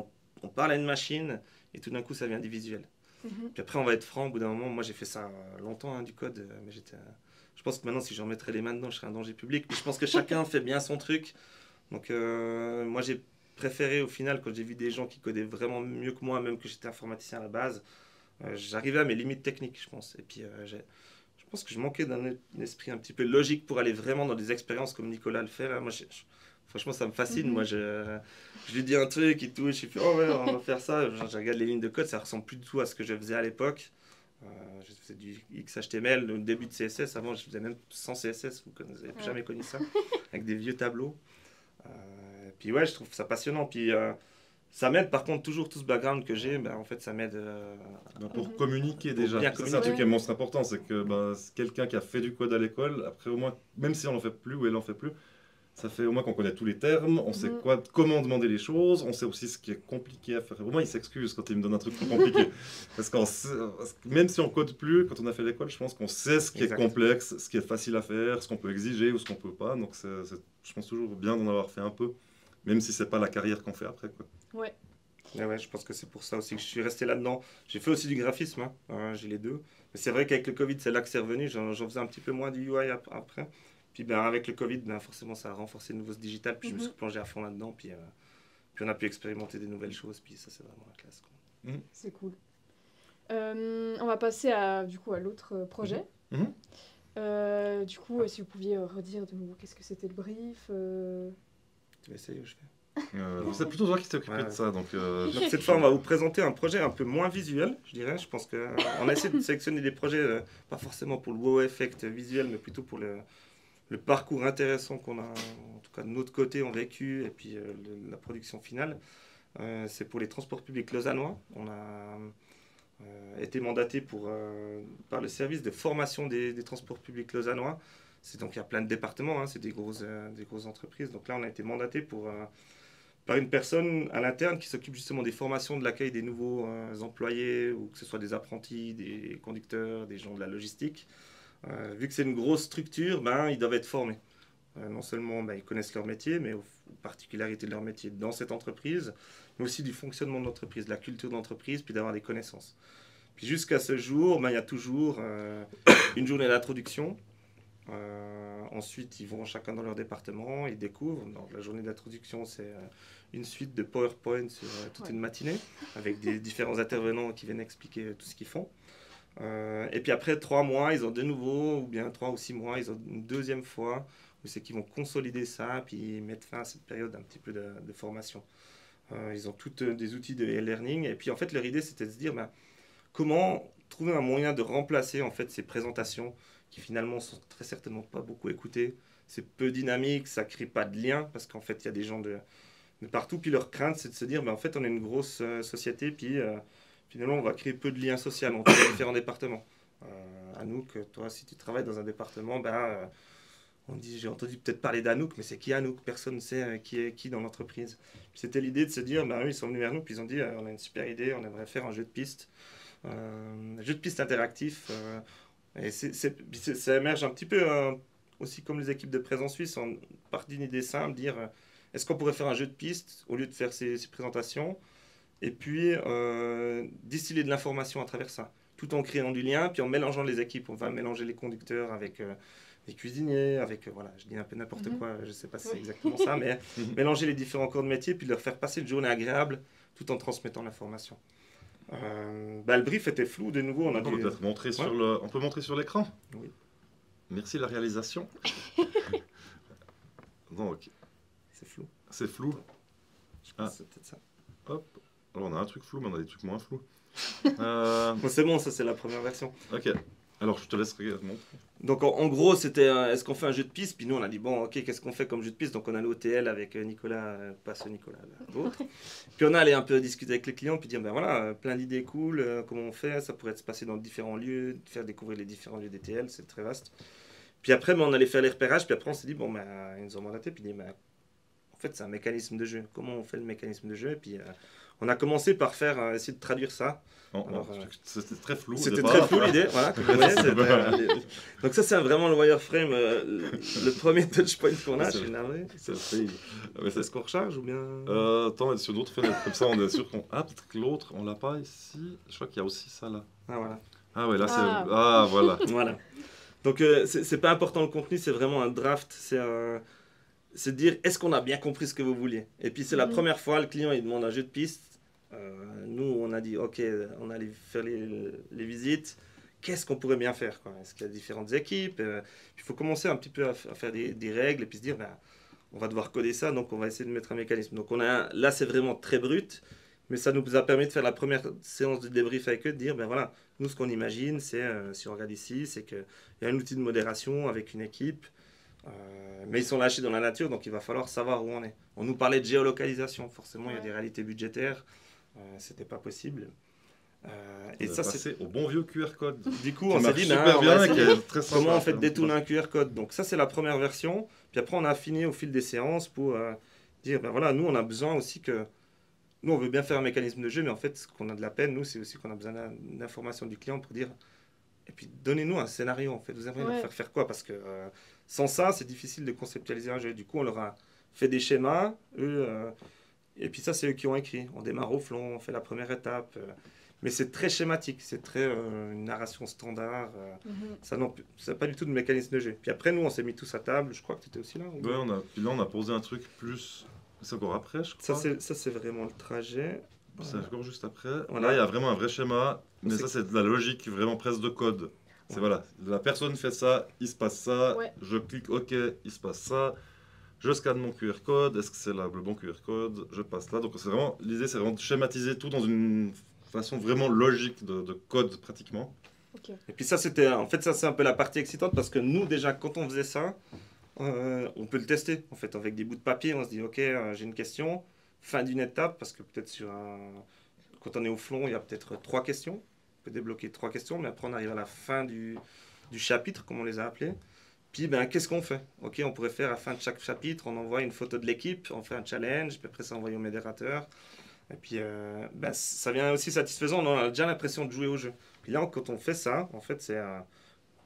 on parle à une machine et tout d'un coup, ça vient du visuel. Mhm. Puis après, on va être franc, au bout d'un moment, moi j'ai fait ça longtemps, hein, du code, mais je pense que maintenant, si j'en mettrais les mains dedans, je serais un danger public. Puis je pense que chacun fait bien son truc. Donc moi j'ai préféré au final, quand j'ai vu des gens qui codaient vraiment mieux que moi, même que j'étais informaticien à la base, j'arrivais à mes limites techniques, je pense. Et puis je pense que je manquais d'un esprit un petit peu logique pour aller vraiment dans des expériences comme Nicolas le fait. Là. Moi, franchement, ça me fascine. Moi, je lui dis un truc et tout, et je suis fait, oh ouais, on va faire ça. Genre, je regarde les lignes de code, ça ressemble plus du tout à ce que je faisais à l'époque. Je faisais du XHTML, le début de CSS. Avant, je faisais même sans CSS, vous n'avez jamais connu ça, avec des vieux tableaux. Puis ouais, je trouve ça passionnant. Puis ça m'aide, par contre, toujours tout ce background que j'ai, ben, en fait, ça m'aide Pour communiquer Pour déjà. bien Ça, c'est un communiquer. truc qui est monstre important, c'est que c'est quelqu'un qui a fait du code à l'école, après au moins, même si on n'en fait plus ou elle n'en fait plus, ça fait au moins qu'on connaît tous les termes, on sait comment demander les choses, on sait aussi ce qui est compliqué à faire. Au moins, il s'excuse quand il me donne un truc trop compliqué. Parce que même si on code plus, quand on a fait l'école, je pense qu'on sait ce qui Exact. est complexe, ce qui est facile à faire, ce qu'on peut exiger ou ce qu'on peut pas. Donc, je pense toujours bien d'en avoir fait un peu, même si c'est pas la carrière qu'on fait après, quoi. Ouais. Et ouais, je pense que c'est pour ça aussi que je suis resté là-dedans. J'ai fait aussi du graphisme, hein. J'ai les deux. Mais c'est vrai qu'avec le Covid, c'est là que c'est revenu. J'en faisais un petit peu moins du UI après. Puis ben, avec le Covid, ben, forcément, ça a renforcé le nouveau digital. Puis je me suis plongé à fond là-dedans. Puis on a pu expérimenter des nouvelles choses. Puis ça, c'est vraiment la classe, quoi. C'est cool. On va passer du coup, à l'autre projet. Du coup, si vous pouviez redire de nouveau qu'est-ce que c'était le brief. Tu vas essayer, je fais. C'est plutôt toi qui t'es occupé Ouais. de ça. Donc, Donc cette fois, on va vous présenter un projet un peu moins visuel, je dirais. Je pense qu'on a essayé de sélectionner des projets, pas forcément pour le wow effect visuel, mais plutôt pour le parcours intéressant qu'on a, en tout cas de notre côté, en vécu, et puis la production finale. C'est pour les transports publics lausannois. On a été mandaté par le service de formation des transports publics lausannois. Donc il y a plein de départements, hein, c'est des grosses entreprises. Donc là, on a été mandaté par une personne à l'interne qui s'occupe justement des formations, de l'accueil des nouveaux employés, ou que ce soit des apprentis, des conducteurs, des gens de la logistique. Vu que c'est une grosse structure, ils doivent être formés. Non seulement ils connaissent leur métier, mais aux particularités de leur métier dans cette entreprise, mais aussi du fonctionnement de l'entreprise, de la culture de l'entreprise, puis d'avoir des connaissances. Puis jusqu'à ce jour, il y a toujours une journée d'introduction. Ensuite, ils vont chacun dans leur département, ils découvrent. Donc, la journée d'introduction, c'est une suite de PowerPoint sur toute une matinée, avec des différents intervenants qui viennent expliquer tout ce qu'ils font. Et puis après 3 mois, ils ont de nouveau, ou bien 3 ou 6 mois, ils ont une deuxième fois, où c'est qu'ils vont consolider ça, puis mettre fin à cette période un petit peu de formation. Ils ont tous des outils de e-learning, et puis en fait, leur idée, c'était de se dire, comment trouver un moyen de remplacer en fait ces présentations qui finalement sont très certainement pas beaucoup écoutées. C'est peu dynamique, ça crée pas de lien parce qu'en fait il y a des gens de partout. Puis leur crainte c'est de se dire en fait on est une grosse société puis finalement on va créer peu de liens sociaux entre les différents départements. Anouk, toi si tu travailles dans un département, on dit j'ai entendu peut-être parler d'Anouk, mais c'est qui Anouk? Personne ne sait qui est qui dans l'entreprise. Puis c'était l'idée de se dire eux ils sont venus vers nous puis ils ont dit on a une super idée, on aimerait faire un jeu de pistes. Jeu de pistes interactif. Et ça émerge un petit peu aussi comme les équipes de Présence Suisse, on part d'une idée simple, dire est-ce qu'on pourrait faire un jeu de pistes au lieu de faire ces présentations et puis distiller de l'information à travers ça, tout en créant du lien, puis en mélangeant les équipes. On va mélanger les conducteurs avec les cuisiniers, avec, voilà, je dis un peu n'importe quoi, je ne sais pas si c'est exactement ça, mais mélanger les différents corps de métier, puis leur faire passer une journée agréable tout en transmettant l'information. Le brief était flou, de nouveau, on a On dû... peut peut-être montrer sur on peut montrer sur l'écran. Oui. Merci la réalisation. Donc, C'est flou. c'est flou. Je pense que c'est peut-être ça. Hop. Alors on a un truc flou, mais on a des trucs moins flous. Bon, c'est bon, ça c'est la première version. Ok. Alors je te laisse montrer. Donc en gros, c'était est-ce qu'on fait un jeu de piste? Puis nous on a dit bon, ok, qu'est-ce qu'on fait comme jeu de piste? Donc on allait au TL avec Nicolas, pas ce Nicolas, l'autre. Puis on allait un peu discuter avec les clients, puis dire ben voilà, plein d'idées cool, comment on fait? Ça pourrait se passer dans différents lieux, faire découvrir les différents lieux des TL, c'est très vaste. Puis après, on allait faire les repérages, puis après on s'est dit bon, ben ils nous ont mandaté, puis ils dit ben en fait c'est un mécanisme de jeu. Comment on fait le mécanisme de jeu? Et puis on a commencé par faire essayer de traduire ça. C'était très flou. C'était très flou l'idée, voilà. Donc ça c'est vraiment le wireframe, le premier touchpoint qu'on a, je suis navré. C'est ce qu'on recharge ou bien attends, sur d'autres fenêtres, comme ça on est sûr qu'on... Ah, peut-être que l'autre, on l'a pas ici. Je crois qu'il y a aussi ça là. Ah voilà. Ah ouais, là c'est... Ah voilà. Voilà. Donc c'est pas important le contenu, c'est vraiment un draft, c'est dire est-ce qu'on a bien compris ce que vous vouliez. Et puis c'est la première fois, le client il demande un jeu de piste. Nous, on a dit, ok, on allait faire les visites. Qu'est-ce qu'on pourrait bien faire? Est-ce qu'il y a différentes équipes? Il faut commencer un petit peu à faire des règles et puis se dire, ben, on va devoir coder ça, donc on va essayer de mettre un mécanisme. Donc là, c'est vraiment très brut, mais ça nous a permis de faire la première séance de débrief avec eux, de dire, ben voilà, nous, ce qu'on imagine, c'est, si on regarde ici, c'est qu'il y a un outil de modération avec une équipe, mais ils sont lâchés dans la nature, donc il va falloir savoir où on est. On nous parlait de géolocalisation, forcément, il y a des réalités budgétaires. C'était pas possible. Et ça, c'est au bon vieux QR code. Du coup, on s'est dit, comment on fait détourner un QR code. Donc ça, c'est la première version. Puis après, on a affiné au fil des séances pour dire, ben voilà, nous, on a besoin aussi que... Nous, on veut bien faire un mécanisme de jeu, mais en fait, ce qu'on a de la peine, nous, c'est aussi qu'on a besoin d'informations du client pour dire... Et puis, donnez-nous un scénario, en fait. Vous aimeriez leur faire quoi? Parce que sans ça, c'est difficile de conceptualiser un jeu. Du coup, on leur a fait des schémas, eux... Et puis ça, c'est eux qui ont écrit. On démarre au flanc, on fait la première étape. Mais c'est très schématique, c'est très une narration standard. Ça n'a pas du tout de mécanisme de jeu. Puis après, nous, on s'est mis tous à table. Je crois que tu étais aussi là. Oui, puis là, on a posé un truc plus... C'est encore après, je crois. Ça, c'est vraiment le trajet. C'est encore juste après. Voilà. Là, il y a vraiment un vrai schéma. Mais ça, c'est de la logique vraiment presque de code. C'est voilà, la personne fait ça, il se passe ça. Je clique OK, il se passe ça. Je scanne mon QR code, est-ce que c'est le bon QR code? Je passe là. Donc l'idée, c'est vraiment de schématiser tout dans une façon vraiment logique de code pratiquement. Et puis ça, c'est un peu la partie excitante parce que nous, déjà, quand on faisait ça, on peut le tester. En fait, avec des bouts de papier, on se dit, ok, j'ai une question, fin d'une étape, parce que peut-être quand on est au flanc, il y a peut-être 3 questions. On peut débloquer 3 questions, mais après, on arrive à la fin du chapitre, comme on les a appelés. Puis, qu'est-ce qu'on fait? Ok, on pourrait faire à la fin de chaque chapitre, on envoie une photo de l'équipe, on fait un challenge, puis après ça envoie au modérateur. Et puis, ça vient aussi satisfaisant, on a déjà l'impression de jouer au jeu. Puis là, quand on fait ça, en fait,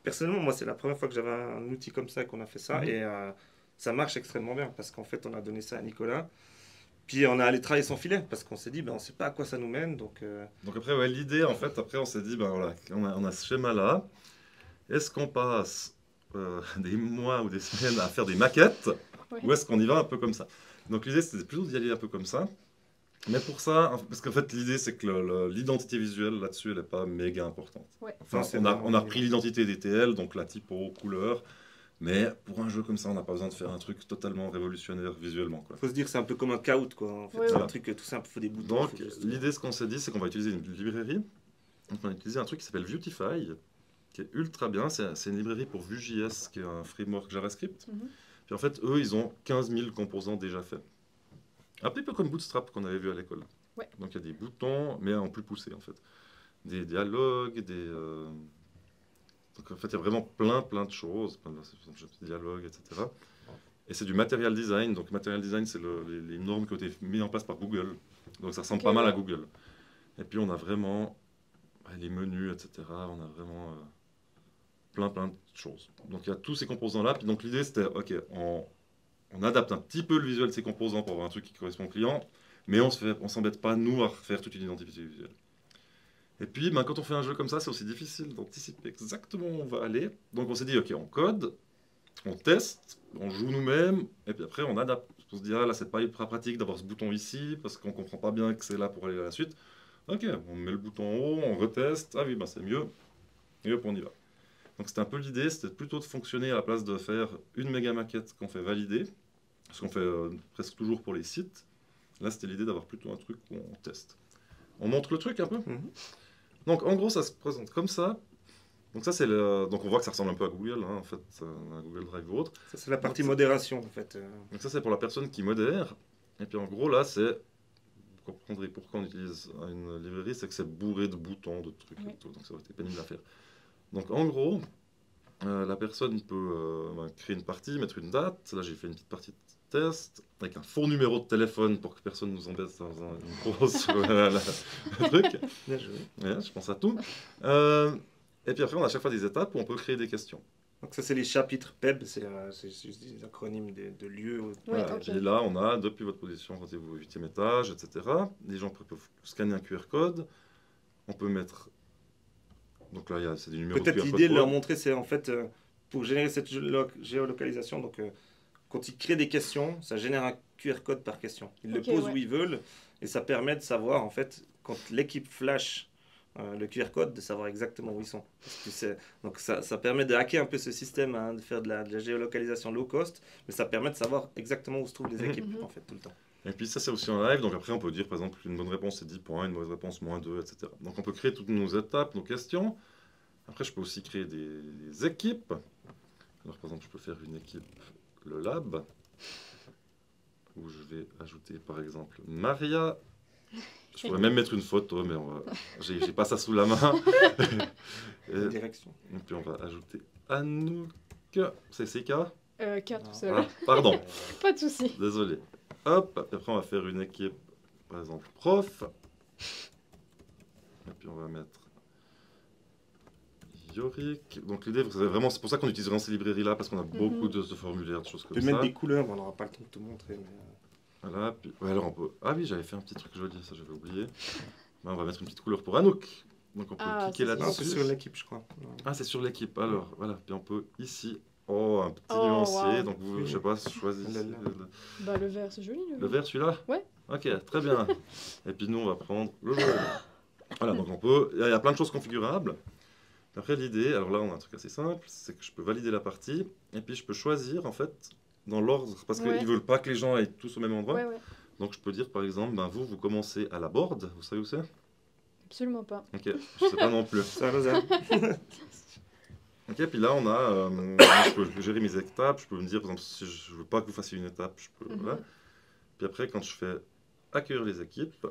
personnellement, moi, c'est la première fois que j'avais un outil comme ça et qu'on a fait ça. Et ça marche extrêmement bien, parce qu'en fait, on a donné ça à Nicolas. Puis on a allé travailler sans filet, parce qu'on s'est dit, on ne sait pas à quoi ça nous mène. Donc après, l'idée, en fait, après, on s'est dit, voilà, on a ce schéma-là. Est-ce qu'on passe des mois ou des semaines à faire des maquettes, ou est-ce qu'on y va un peu comme ça? Donc l'idée c'était plutôt d'y aller un peu comme ça, mais pour ça, parce qu'en fait l'idée c'est que l'identité visuelle là-dessus elle n'est pas méga importante. Enfin, on a repris l'identité des TL, donc la typo, couleur, mais pour un jeu comme ça on n'a pas besoin de faire un truc totalement révolutionnaire visuellement. Il faut se dire que c'est un peu comme un Kahoot, en fait. Un truc tout simple, il faut des boutons. Donc l'idée, ce qu'on s'est dit, c'est qu'on va utiliser une librairie, donc on a utilisé un truc qui s'appelle Vuetify, qui est ultra bien. C'est une librairie pour Vue.js, qui est un framework JavaScript. Puis en fait, eux, ils ont 15 000 composants déjà faits. Un petit peu comme Bootstrap qu'on avait vu à l'école. Donc il y a des boutons, mais en plus poussé en fait. Des dialogues, Donc en fait, il y a vraiment plein de choses, plein de dialogues, etc. Et c'est du material design. Donc material design, c'est les normes qui ont été mises en place par Google. Donc ça ressemble pas mal à Google. Et puis on a vraiment les menus, etc. On a vraiment... plein de choses. Donc il y a tous ces composants-là. Puis donc l'idée c'était, ok, on adapte un petit peu le visuel de ces composants pour avoir un truc qui correspond au client, mais on s'embête pas, nous, à refaire toute une identité visuelle. Et puis, quand on fait un jeu comme ça, c'est aussi difficile d'anticiper exactement où on va aller. Donc on s'est dit, ok, on code, on teste, on joue nous-mêmes, et puis après on adapte. On se dit, là c'est pas hyper pratique d'avoir ce bouton ici, parce qu'on comprend pas bien que c'est là pour aller à la suite. Ok, on met le bouton en haut, on reteste. Ah oui, ben c'est mieux. Et hop, on y va. Donc c'était un peu l'idée, c'était plutôt de fonctionner à la place de faire une méga maquette qu'on fait valider, ce qu'on fait presque toujours pour les sites. Là, c'était l'idée d'avoir plutôt un truc où on teste. On montre le truc un peu. Donc en gros, ça se présente comme ça. Donc ça, c'est le... Donc on voit que ça ressemble un peu à Google, hein, en fait, à Google Drive ou autre. Ça, c'est la partie modération, en fait. Donc ça, c'est pour la personne qui modère. Et puis en gros, là, c'est... Vous comprendrez pourquoi on utilise une librairie, c'est que c'est bourré de boutons, de trucs et tout. Donc ça aurait été pénible à faire. Donc en gros, la personne peut créer une partie, mettre une date. Là, j'ai fait une petite partie de test avec un faux numéro de téléphone pour que personne ne nous embête dans une grosse le truc. Bien joué. Ouais, je pense à tout. Et puis après, on a à chaque fois des étapes où on peut créer des questions. Donc ça, c'est les chapitres PEB, c'est juste des acronymes de lieux. Voilà. ok. Et là, on a, depuis votre position, rendez-vous au 8e étage, etc. Les gens peuvent scanner un QR code. On peut mettre... Donc là, c'est des numéros de QR Peut-être code. l'idée de leur montrer, c'est en fait, pour générer cette géolocalisation, donc quand ils créent des questions, ça génère un QR code par question. Ils le posent où ils veulent, et ça permet de savoir, en fait, quand l'équipe flash le QR code, de savoir exactement où ils sont. Donc ça permet de hacker un peu ce système, hein, de faire de la géolocalisation low cost, mais ça permet de savoir exactement où se trouvent les équipes, en fait, tout le temps. Et puis ça, c'est aussi en live. Donc après, on peut dire, par exemple, une bonne réponse, c'est 10 points, une mauvaise réponse, moins 2, etc. Donc on peut créer toutes nos étapes, nos questions. Après, je peux aussi créer des équipes. Alors, par exemple, je peux faire une équipe, le lab, où je vais ajouter, par exemple, Maria. Je pourrais même mettre une photo, mais j'ai pas ça sous la main. Direction. Et puis, on va ajouter Anouk. C'est CK 4 seul. Ah, pardon, Pas de souci. désolé. Hop, et après, on va faire une équipe, par exemple, prof. Et puis, on va mettre Yorick. Donc l'idée, c'est vraiment, c'est pour ça qu'on utilise vraiment ces librairies-là, parce qu'on a beaucoup de formulaires, de choses On comme peut ça. mettre des couleurs, mais on n'aura pas le temps de te montrer. Mais Voilà, puis, ouais, alors on peut... Ah oui, j'avais fait un petit truc joli, ça j'avais oublié. Ben, on va mettre une petite couleur pour Anouk. Donc on peut cliquer non, là-dessus. c'est sur l'équipe, je crois. Ah, c'est sur l'équipe, alors voilà. Puis on peut ici, un petit Oh, nuancier. wow. Donc vous, je sais pas, choisissez. Bah, le vert, c'est joli. Le vert, celui-là Ouais. Ok, très bien. Et puis nous, on va prendre le jaune. Voilà, donc on peut... Il y a plein de choses configurables. Après, l'idée, alors là, on a un truc assez simple, c'est que je peux valider la partie, et puis je peux choisir, en fait, dans l'ordre, parce qu'ils ne veulent pas que les gens aient tous au même endroit. Donc je peux dire, par exemple, ben, vous commencez à la board, vous savez où c'est? Absolument pas. Ok, je ne sais pas non plus. Ça, Rosa. Ok, puis là, on a... je peux gérer mes étapes, je peux me dire, par exemple, si je ne veux pas que vous fassiez une étape, je peux... Voilà. Puis après, quand je fais accueillir les équipes...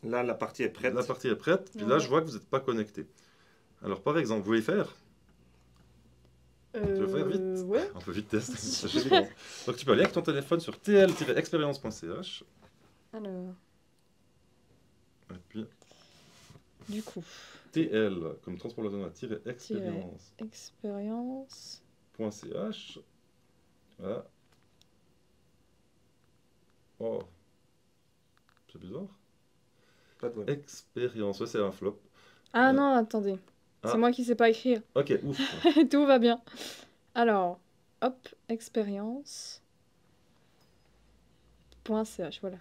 Là, la partie est prête. La partie est prête, puis là, je vois que vous n'êtes pas connecté. Alors, par exemple, vous voulez faire? Tu veux faire vite? Ouais. On peut vite tester. Donc, tu peux aller avec ton téléphone sur tl-experience.ch. Alors, Et puis, du coup, TL, comme transport de la expérience. Expérience.ch. Voilà. Oh. C'est bizarre. Pas de web. Expérience, ouais, c'est un flop. Ah non, attendez. Ah. C'est moi qui sais pas écrire. Ok, ouf. Tout va bien. Alors, hop, expérience.ch, voilà.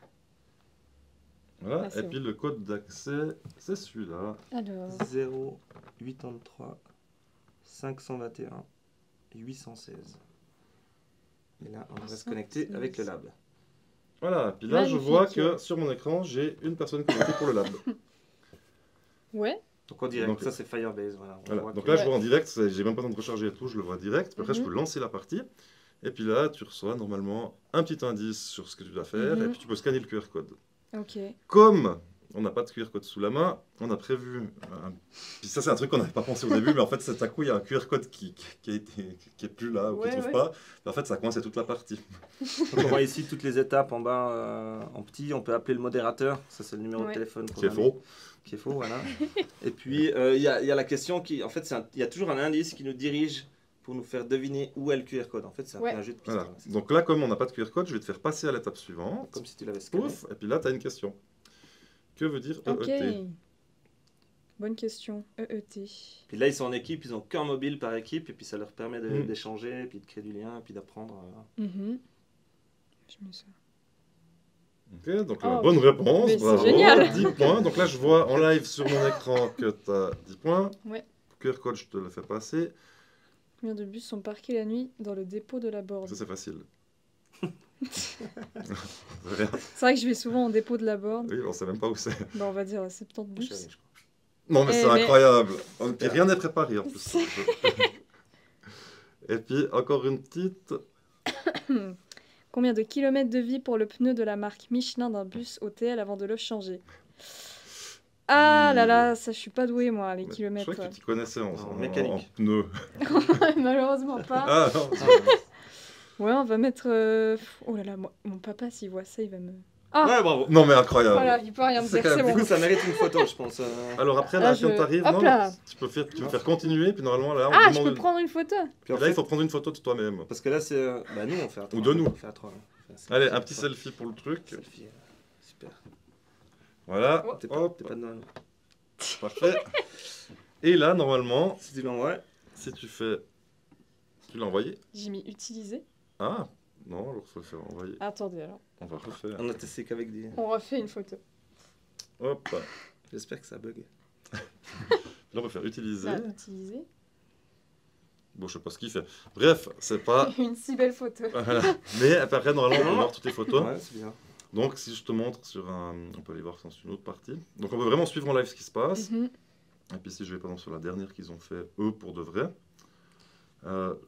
Voilà, Ah, c'est et puis le code d'accès, c'est celui-là. Alors, 083 521 816. Et là, on va se connecter avec le lab. Voilà, puis là, je Magnifique. vois que sur mon écran, j'ai une personne connectée pour le lab. ouais. Donc en direct, Donc, ça c'est Firebase. Voilà. Voilà. voit Donc que- là, je vois en direct, j'ai même pas besoin de recharger et tout, je le vois direct. Puis après, je Mhm. peux lancer la partie. Et puis là, tu reçois normalement un petit indice sur ce que tu dois faire. Mhm. Et puis tu peux scanner le QR code. Ok. Comme on n'a pas de QR code sous la main, on a prévu. Puis ça, c'est un truc qu'on n'avait pas pensé au début, mais en fait, c'est à coup, il y a un QR code qui est plus là ou qui ne trouve pas. Puis en fait, ça coince toute la partie. Donc on voit ici toutes les étapes en bas en petit. On peut appeler le modérateur. Ça c'est le numéro de téléphone. Qui est faux. Qui est faux, voilà. Et puis il y a la question qui, en fait, il y a toujours un indice qui nous dirige pour nous faire deviner où est le QR code. En fait, c'est un peu un jeu de pistes. Voilà. Donc là, comme on n'a pas de QR code, je vais te faire passer à l'étape suivante. Comme si tu l'avais scanné. Pouf, et puis là, tu as une question. Que veut dire EET? Ok. Bonne question. EET. Puis là, ils sont en équipe, ils ont qu'un mobile par équipe, et puis ça leur permet d'échanger, et puis de créer du lien, et puis d'apprendre. Mhm. Je mets ça. Ok, donc Oh, bonne réponse, mais c'est bravo, génial. 10 points. Donc là, je vois en live sur mon écran que tu as 10 points. Ouais. QR code, je te le fais passer. Combien de bus sont parqués la nuit dans le dépôt de la Borde? Ça, c'est facile. Rien. C'est vrai que je vais souvent au dépôt de la Borde. Oui, on sait même pas où c'est. Bah, on va dire 70 Moi, je suis bus. allé, je crois. Non, mais Eh, c'est mais- incroyable. Et Super. rien n'est préparé en plus. Et puis, encore une petite. Combien de kilomètres de vie pour le pneu de la marque Michelin d'un bus OTL avant de le changer? Ah là là, ça je suis pas douée moi, les Mais kilomètres. Je crois que tu t'y connaissais en mécanique. en pneus. Malheureusement pas. Ah non, Ouais, on va mettre. Oh là là, mon papa s'il voit ça, il va me. Ah Ouais, bravo. non, mais incroyable. Voilà, il peut rien me C'est dire, quand c'est même Du bon. coup, ça mérite une photo, je pense. Alors après, Ah, là, je- quand t'arrives, Hop non, là. tu peux me faire continuer, puis normalement, là, on Ah, je demande peux une- prendre une photo. Puis en Et là, il fait- faut prendre une photo de toi-même. Parce que là, c'est. Bah, nous, on fait à 3. Ou de nous. On fait à 3. Allez, un petit selfie pour le truc. Selfie. Super. Voilà, Oh. T'es hop, pas dedans. parfait. Et là, normalement, Si tu l'envoies. si tu fais... Tu l'as envoyé? J'ai mis utiliser. Ah, non, alors faut le faire envoyer. Attendez alors. On va refaire. On a testé qu'avec des. On refait une photo. Hop, là, J'espère que ça bug. on va faire utiliser. Là, utiliser. Bon, je sais pas ce qu'il fait. Bref, c'est pas... Une si belle photo. Voilà. Mais après, normalement, on peut voir toutes les photos. Ouais, c'est bien. Donc, si je te montre sur un... On peut aller voir sur une autre partie. Donc, on peut vraiment suivre en live ce qui se passe. Mhm. Et puis, si je vais par exemple sur la dernière qu'ils ont fait, eux, pour de vrai,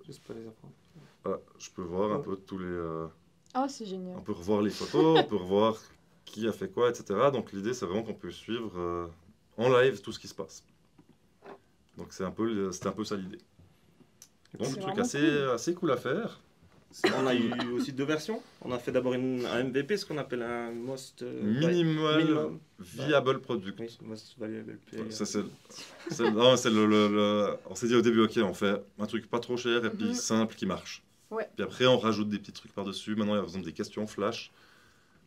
Juste pas les apprendre. je peux voir un peu tous les... Ah, c'est génial. on peut revoir les photos, on peut revoir qui a fait quoi, etc. Donc, l'idée, c'est vraiment qu'on peut suivre en live tout ce qui se passe. Donc, c'était un peu ça l'idée. Donc, C'est un truc vraiment assez cool à faire. On a eu aussi 2 versions. On a fait d'abord un MVP, ce qu'on appelle un Most Minimal Viable Product. Oui, Most Valuable Player. Ça, non, c'est on s'est dit au début, ok, on fait un truc pas trop cher et puis Mhm. simple qui marche. Ouais. Puis après, on rajoute des petits trucs par-dessus. Maintenant, il y a par exemple des questions flash,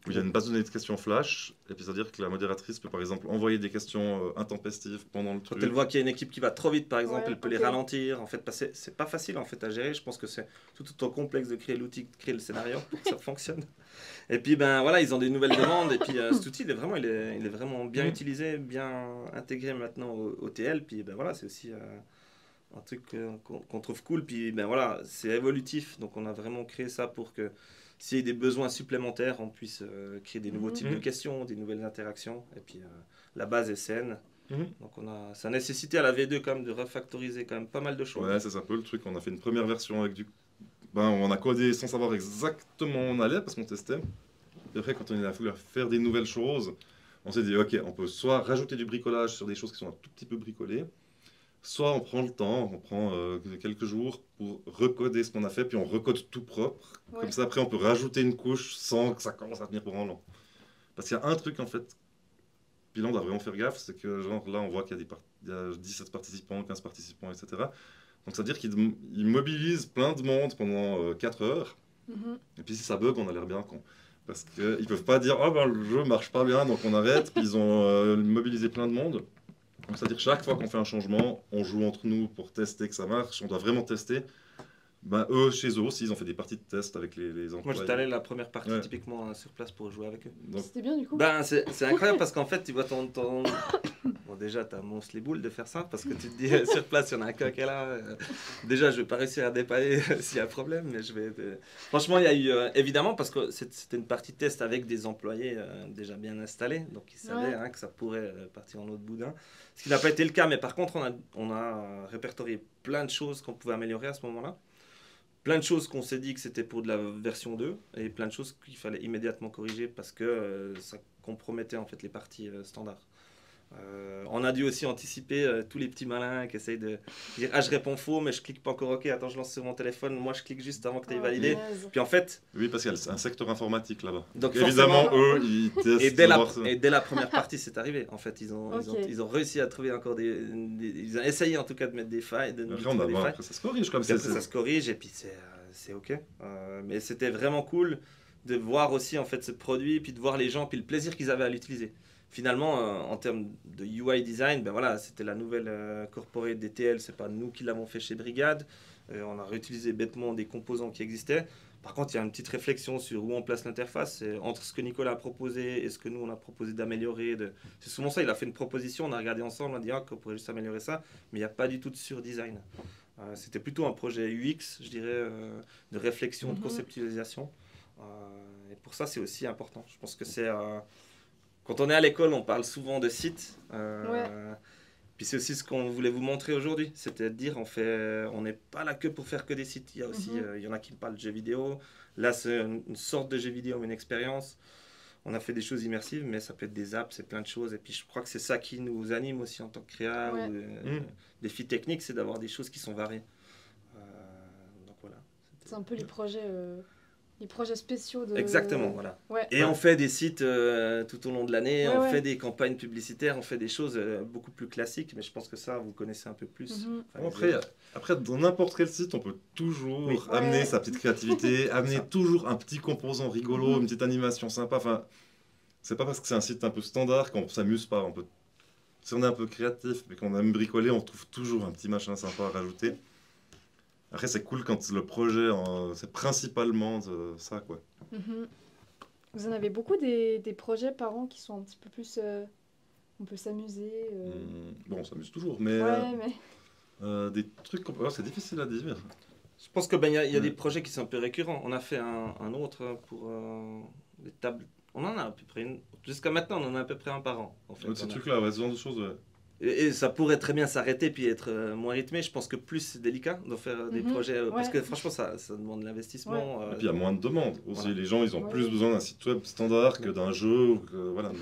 où il y a une base de données de questions flash. Et puis, c'est-à-dire que la modératrice peut par exemple envoyer des questions intempestives pendant le Quand truc. elle voit qu'il y a une équipe qui va trop vite, par exemple, Ouais, elle peut ok. les ralentir. En fait, parce que c'est pas facile en fait à gérer. Je pense que c'est tout autant complexe de créer l'outil que de créer le scénario pour que ça fonctionne. Et puis ben voilà, ils ont des nouvelles demandes. Et puis cet outil, il est vraiment bien Mhm. utilisé, bien intégré maintenant au TL. Puis ben voilà, c'est aussi un truc qu'on trouve cool. Puis ben voilà, c'est évolutif. Donc on a vraiment créé ça pour que s'il y a des besoins supplémentaires, on puisse créer des nouveaux types de Mhm. questions, des nouvelles interactions. Et puis la base est saine. Mhm. Donc ça a nécessité à la V2 quand même de refactoriser quand même pas mal de choses. Ouais, c'est un peu le truc. On a fait une première version avec du... on a codé sans savoir exactement où on allait parce qu'on testait. Et après, quand on a voulu faire des nouvelles choses, on s'est dit, ok, on peut soit rajouter du bricolage sur des choses qui sont un tout petit peu bricolées, soit on prend le temps, on prend quelques jours pour recoder ce qu'on a fait, puis on recode tout propre. Ouais. Comme ça, après, on peut rajouter une couche sans que ça commence à tenir pour un long. Parce qu'il y a un truc, en fait, puis là, on doit vraiment faire gaffe, c'est que genre, là, on voit qu'il y a, il y a 17 participants, 15 participants, etc. Donc, c'est-à-dire qu'ils mobilisent plein de monde pendant 4 heures. Mhm. Et puis si ça bug, on a l'air bien con. Parce qu'ils peuvent pas dire, oh ben le jeu marche pas bien, donc on arrête. Puis ils ont mobilisé plein de monde. Donc c'est-à-dire chaque fois qu'on fait un changement, on joue entre nous pour tester que ça marche. On doit vraiment tester. Ben, eux, chez eux aussi, ils ont fait des parties de test avec les Moi employés. j'étais allé la première partie Ouais. typiquement sur place pour jouer avec eux. Donc, C'était bien du coup. Ben c'est incroyable parce qu'en fait tu vois Bon déjà t'as monstre les boules de faire ça parce que tu te dis sur place il y en a un coq est là. Déjà je vais pas réussir à dépanner s'il y a un problème mais je vais... Franchement il y a eu évidemment parce que c'était une partie test avec des employés déjà bien installés donc ils savaient Ouais. que ça pourrait partir en autre boudin. Ce qui n'a pas été le cas mais par contre on a répertorié plein de choses qu'on pouvait améliorer à ce moment-là. Plein de choses qu'on s'est dit que c'était pour de la version 2 et plein de choses qu'il fallait immédiatement corriger parce que ça compromettait en fait les parties standards. On a dû aussi anticiper tous les petits malins qui essayent de dire ah je réponds faux mais je clique pas encore ok attends je lance sur mon téléphone moi je clique juste avant que tu aies Oh, validé. punaise. Puis en fait oui, parce qu'il y a un secteur informatique là-bas. donc Évidemment, forcément, eux, ils testent. et dès, voir ça. et dès la première partie c'est arrivé en fait ils ont Ok. ils ont réussi à trouver encore ils ont essayé en tout cas de mettre des failles de Après, on trouver des a failles. après, ça se corrige comme Puis ça. après, ça se corrige et puis c'est ok. Mais c'était vraiment cool de voir aussi en fait ce produit, puis de voir les gens, puis le plaisir qu'ils avaient à l'utiliser. Finalement, en termes de UI design, ben voilà, c'était la nouvelle corporate DTL, c'est pas nous qui l'avons fait chez Brigade. On a réutilisé bêtement des composants qui existaient. Par contre, il y a une petite réflexion sur où on place l'interface. C'est entre ce que Nicolas a proposé et ce que nous, on a proposé d'améliorer. C'est souvent ça, il a fait une proposition, on a regardé ensemble, on a dit qu'on pourrait juste améliorer ça, mais il n'y a pas du tout de sur-design. C'était plutôt un projet UX, je dirais, de réflexion, de conceptualisation. Et pour ça, c'est aussi important. Je pense que c'est... quand on est à l'école, on parle souvent de sites. Puis c'est aussi ce qu'on voulait vous montrer aujourd'hui, c'était de dire on n'est pas là que pour faire que des sites. Il y a aussi, il y en a qui me parlent de jeux vidéo. Là, c'est une sorte de jeu vidéo, une expérience. On a fait des choses immersives, mais ça peut être des apps, c'est plein de choses. Et puis je crois que c'est ça qui nous anime aussi en tant que créa ou défi technique, c'est d'avoir des choses qui sont variées. Donc voilà. C'est un peu les projets spéciaux de... Exactement, voilà. Ouais. Et on fait des sites tout au long de l'année, Ouais, on ouais. fait des campagnes publicitaires, on fait des choses beaucoup plus classiques, mais je pense que ça, vous connaissez un peu plus. Enfin, Après, dans n'importe quel site, on peut toujours amener Ouais. sa petite créativité, amener toujours un petit composant rigolo, une petite animation sympa. Enfin, c'est pas parce que c'est un site un peu standard qu'on s'amuse pas. Si on est un peu créatif, mais qu'on aime bricoler, on trouve toujours un petit machin sympa à rajouter. Après, c'est cool quand le projet, c'est principalement ça, quoi. Vous en avez beaucoup des projets par an qui sont un petit peu plus... on peut s'amuser. Bon, on s'amuse toujours, mais, des trucs qu'on peut voir, c'est difficile à dire. je pense que y a des projets qui sont un peu récurrents. On a fait un autre pour les tables. On en a à peu près une. Jusqu'à maintenant, on en a à peu près un par an. En fait. Ces trucs-là, ouais, ce genre de choses, ouais. Et ça pourrait très bien s'arrêter puis être moins rythmé. Je pense que plus c'est délicat de faire des projets. Parce que franchement, ça demande de l'investissement. Et puis il y a moins de demandes aussi. Voilà. Les gens, ils ont plus besoin d'un site web standard que d'un jeu. Ou que, voilà, donc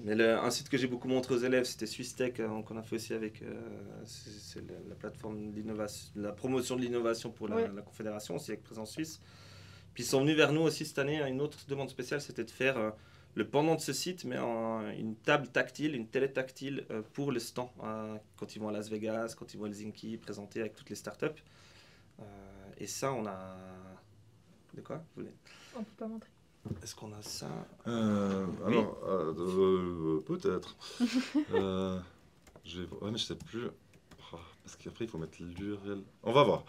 mais un site que j'ai beaucoup montré aux élèves, c'était SwissTech, qu'on a fait aussi avec c'est la plateforme d'innovation, la promotion de l'innovation pour la Confédération, aussi avec Présence Suisse. Puis ils sont venus vers nous aussi cette année. Une autre demande spéciale, c'était de faire le pendant de ce site, mais une table tactile, une télé tactile pour le stand. Quand ils vont à Las Vegas, quand ils vont à Helsinki, présenter avec toutes les startups. Et ça, on a... De quoi vous voulez... On peut pas montrer. Est-ce qu'on a ça alors, peut-être. Ouais, mais je sais plus. Parce qu'après, il faut mettre l'URL. On va voir.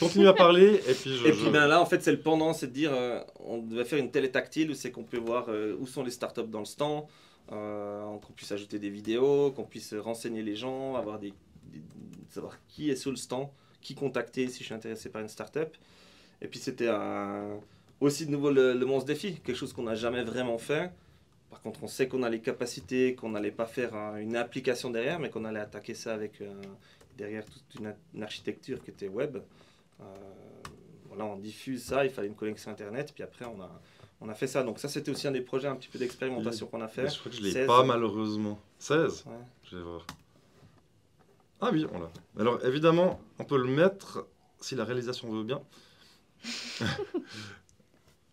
Continue à parler et puis puis ben là, en fait, c'est le pendant, c'est de dire on devait faire une télé tactile où c'est qu'on peut voir où sont les startups dans le stand, qu'on puisse ajouter des vidéos, qu'on puisse renseigner les gens, avoir savoir qui est sur le stand, qui contacter si je suis intéressé par une startup. Et puis c'était aussi de nouveau le monstre défi, quelque chose qu'on n'a jamais vraiment fait. Par contre, on sait qu'on a les capacités, qu'on n'allait pas faire une application derrière, mais qu'on allait attaquer ça avec derrière toute une architecture qui était web. Voilà, on diffuse ça, il fallait une connexion internet, puis après on a fait ça. Donc ça, c'était aussi un des projets un petit peu d'expérimentation qu'on a fait. Je crois que je l'ai pas malheureusement. 16 ouais. Je vais voir. Ah oui, on l'a. Alors évidemment, on peut le mettre si la réalisation veut bien.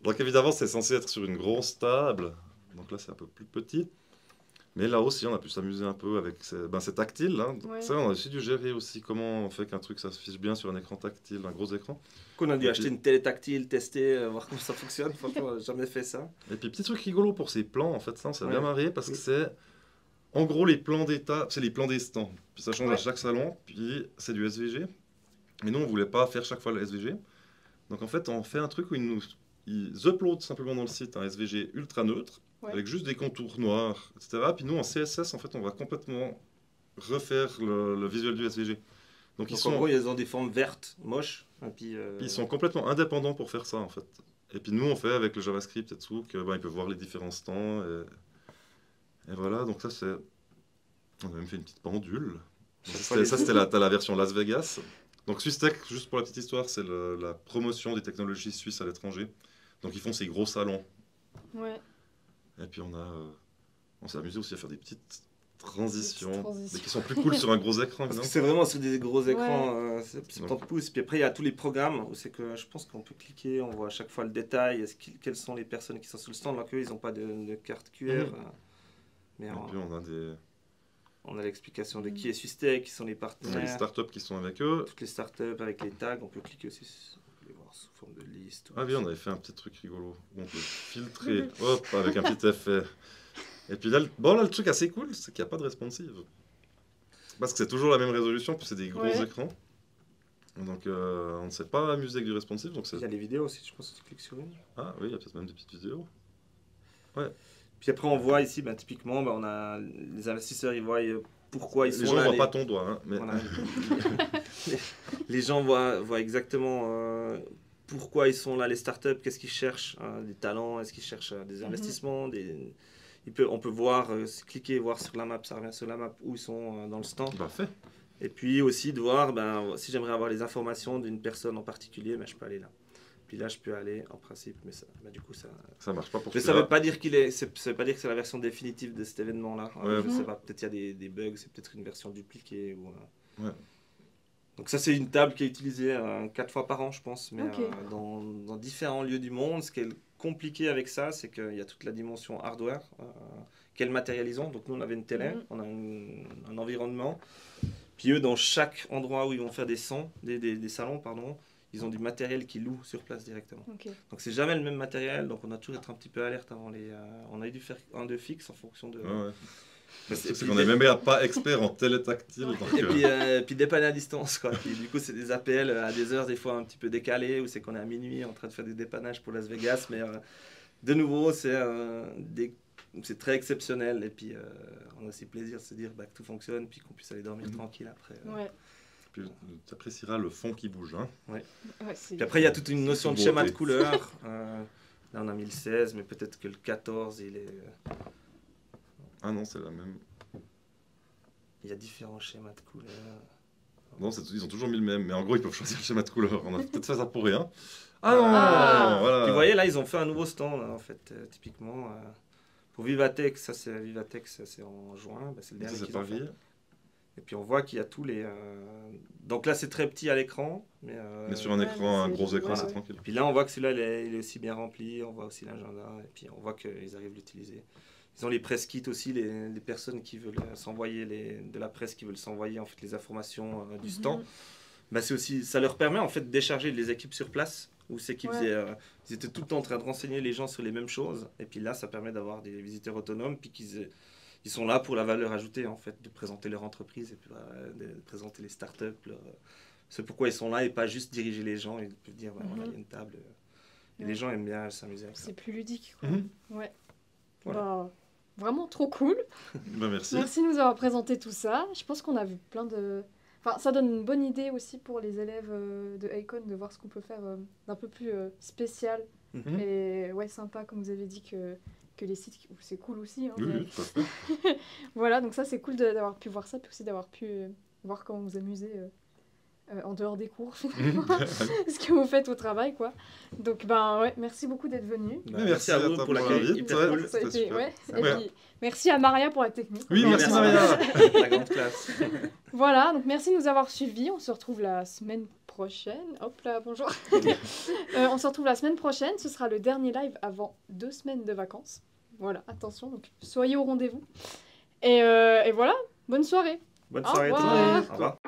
Donc évidemment, c'est censé être sur une grosse table. Donc là, c'est un peu plus petit. Mais là aussi, on a pu s'amuser un peu avec c'est tactile. Hein. Ça, on a aussi dû gérer aussi comment on fait qu'un truc s'affiche bien sur un écran tactile, un gros écran. Qu'on a dû acheter une télé tactile, tester, voir comment ça fonctionne. Franchement, on n'a jamais fait ça. Et puis, petit truc rigolo pour ces plans, en fait, ça, on s'est bien marré parce que c'est, en gros, les plans d'état, c'est les plans des stands. Puis ça change à chaque salon, puis c'est du SVG. Mais nous, on voulait pas faire chaque fois le SVG. Donc, en fait, on fait un truc où ils uploadent simplement dans le site un SVG ultra neutre, avec juste des contours noirs, etc. Puis nous, en CSS, en fait, on va complètement refaire le visuel du SVG. Donc en gros, ils ont des formes vertes, moches. Et puis, ils sont complètement indépendants pour faire ça, en fait. Et puis nous, on fait avec le JavaScript et tout, qu'ils peuvent voir les différents stands. Et voilà, donc ça, c'est... On a même fait une petite pendule. Ça, c'était la version Las Vegas. Donc SwissTech, juste pour la petite histoire, c'est la promotion des technologies suisses à l'étranger. Donc ils font ces gros salons. Ouais. Et puis on s'est amusé aussi à faire des petites transitions. Mais qui sont plus cool sur un gros écran. Parce que c'est vraiment sur des gros écrans, c'est 70 pouces. Puis après, il y a tous les programmes où c'est que je pense qu'on peut cliquer, on voit à chaque fois le détail, quelles sont les personnes qui sont sur le stand, alors qu'eux, ils n'ont pas de carte QR. Mais et puis on a l'explication de qui est SwissTech, qui sont les partenaires. On a les startups qui sont avec eux. Toutes les startups avec les tags, on peut cliquer aussi. Les voir sous forme de liste. Ah oui, on avait fait un petit truc rigolo. On peut filtrer, hop, avec un petit effet. Et puis là, le truc assez cool, c'est qu'il n'y a pas de responsive. Parce que c'est toujours la même résolution, puis c'est des gros écrans. Donc on ne s'est pas amusé avec du responsive. Donc Il y a les vidéos aussi, je pense que tu cliques sur une. Ah oui, il y a peut-être même des petites vidéos. Puis après, on voit ici, typiquement, on a les investisseurs, ils voient pourquoi ils sont Les gens là. ne voient pas ton doigt. Hein, mais... Voilà. Les gens voient exactement pourquoi ils sont là, les startups, qu'est-ce qu'ils cherchent, des talents, est-ce qu'ils cherchent des investissements, on peut voir, cliquer, voir sur la map, ça revient sur la map où ils sont dans le stand. Parfait. Et puis aussi de voir, si j'aimerais avoir les informations d'une personne en particulier, je peux aller là. Puis là, je peux aller en principe, mais ça, du coup, ça marche pas pour mais ça veut pas dire ça veut pas dire que c'est la version définitive de cet événement-là. Ouais. Je sais pas, peut-être il y a des bugs, c'est peut-être une version dupliquée. Ouais. Donc ça, c'est une table qui est utilisée 4 fois par an, je pense, mais Ok. dans différents lieux du monde. Ce qui est compliqué avec ça, c'est qu'il y a toute la dimension hardware. Quel matériel ils ont. Donc nous, on avait une télé, on a un environnement. Puis eux, dans chaque endroit où ils vont faire des salons, ils ont du matériel qu'ils louent sur place directement. Ok. Donc c'est jamais le même matériel, donc on a toujours être un petit peu alerte avant on a dû faire un de fixe en fonction de... Ouais. C'est qu'on est même pas expert en télétactile. Donc, et puis dépanner à distance, quoi. Puis, du coup, c'est des appels à des heures des fois un petit peu décalées, ou c'est qu'on est à minuit en train de faire des dépannages pour Las Vegas, mais de nouveau, c'est très exceptionnel, et puis on a aussi plaisir de se dire que tout fonctionne, puis qu'on puisse aller dormir tranquille après. Ouais. Puis tu apprécieras le fond qui bouge. Hein. Ouais, Puis après, il y a toute une notion de beauté. schéma de couleur. Là, on a mis le 16, mais peut-être que le 14, il est... Ah non, c'est la même. Il y a différents schémas de couleurs. Non, ils ont toujours mis le même, mais en gros, ils peuvent choisir le schéma de couleur. On a peut-être fait ça pour rien. Ah non voilà. Puis vous voyez, là, ils ont fait un nouveau stand, en fait, typiquement. Pour Vivatech, ça c'est en juin, c'est le dernier qu'ils ont fait. Et puis on voit qu'il y a tous les... Donc là, c'est très petit à l'écran. Mais sur un écran, un gros écran, c'est tranquille. Puis là, on voit que celui-là, il est aussi bien rempli. On voit aussi l'agenda. Et puis on voit qu'ils arrivent à l'utiliser. Ils ont les press kits aussi, les personnes qui veulent s'envoyer, de la presse qui veulent s'envoyer en fait, les informations du stand. C'est aussi, ça leur permet en fait de décharger les équipes sur place. Où c'est qu'ils ils étaient tout le temps en train de renseigner les gens sur les mêmes choses. Et puis là, ça permet d'avoir des visiteurs autonomes. Puis ils sont là pour la valeur ajoutée, en fait, de présenter leur entreprise et puis de présenter les startups. C'est pourquoi ils sont là et pas juste diriger les gens. Ils peuvent dire, voilà, il y a une table. Et les gens aiment bien s'amuser avec ça. C'est plus ludique, quoi. Ouais. Voilà. Vraiment trop cool. Merci. Merci de nous avoir présenté tout ça. Je pense qu'on a vu plein de... Enfin, ça donne une bonne idée aussi pour les élèves de Icon de voir ce qu'on peut faire d'un peu plus spécial. Et ouais, sympa, comme vous avez dit, que les sites, c'est cool aussi. Hein, Oui, tout à fait. Voilà, donc ça, c'est cool d'avoir pu voir ça, puis aussi d'avoir pu voir comment vous amusez en dehors des cours, finalement, ce que vous faites au travail, quoi. Donc, ouais, merci beaucoup d'être venu. Merci à vous pour l'accueil, hyper cool. Ça a été, ouais. Et Ouais. puis, merci à Maria pour la technique. Oui, merci Maria. La grande classe. Voilà, donc merci de nous avoir suivis. On se retrouve la semaine prochaine. Hop là, bonjour. On se retrouve la semaine prochaine. Ce sera le dernier live avant 2 semaines de vacances. Voilà, attention, donc soyez au rendez-vous. Et voilà, bonne soirée. Bonne Au soirée à revoir. tous. Au revoir.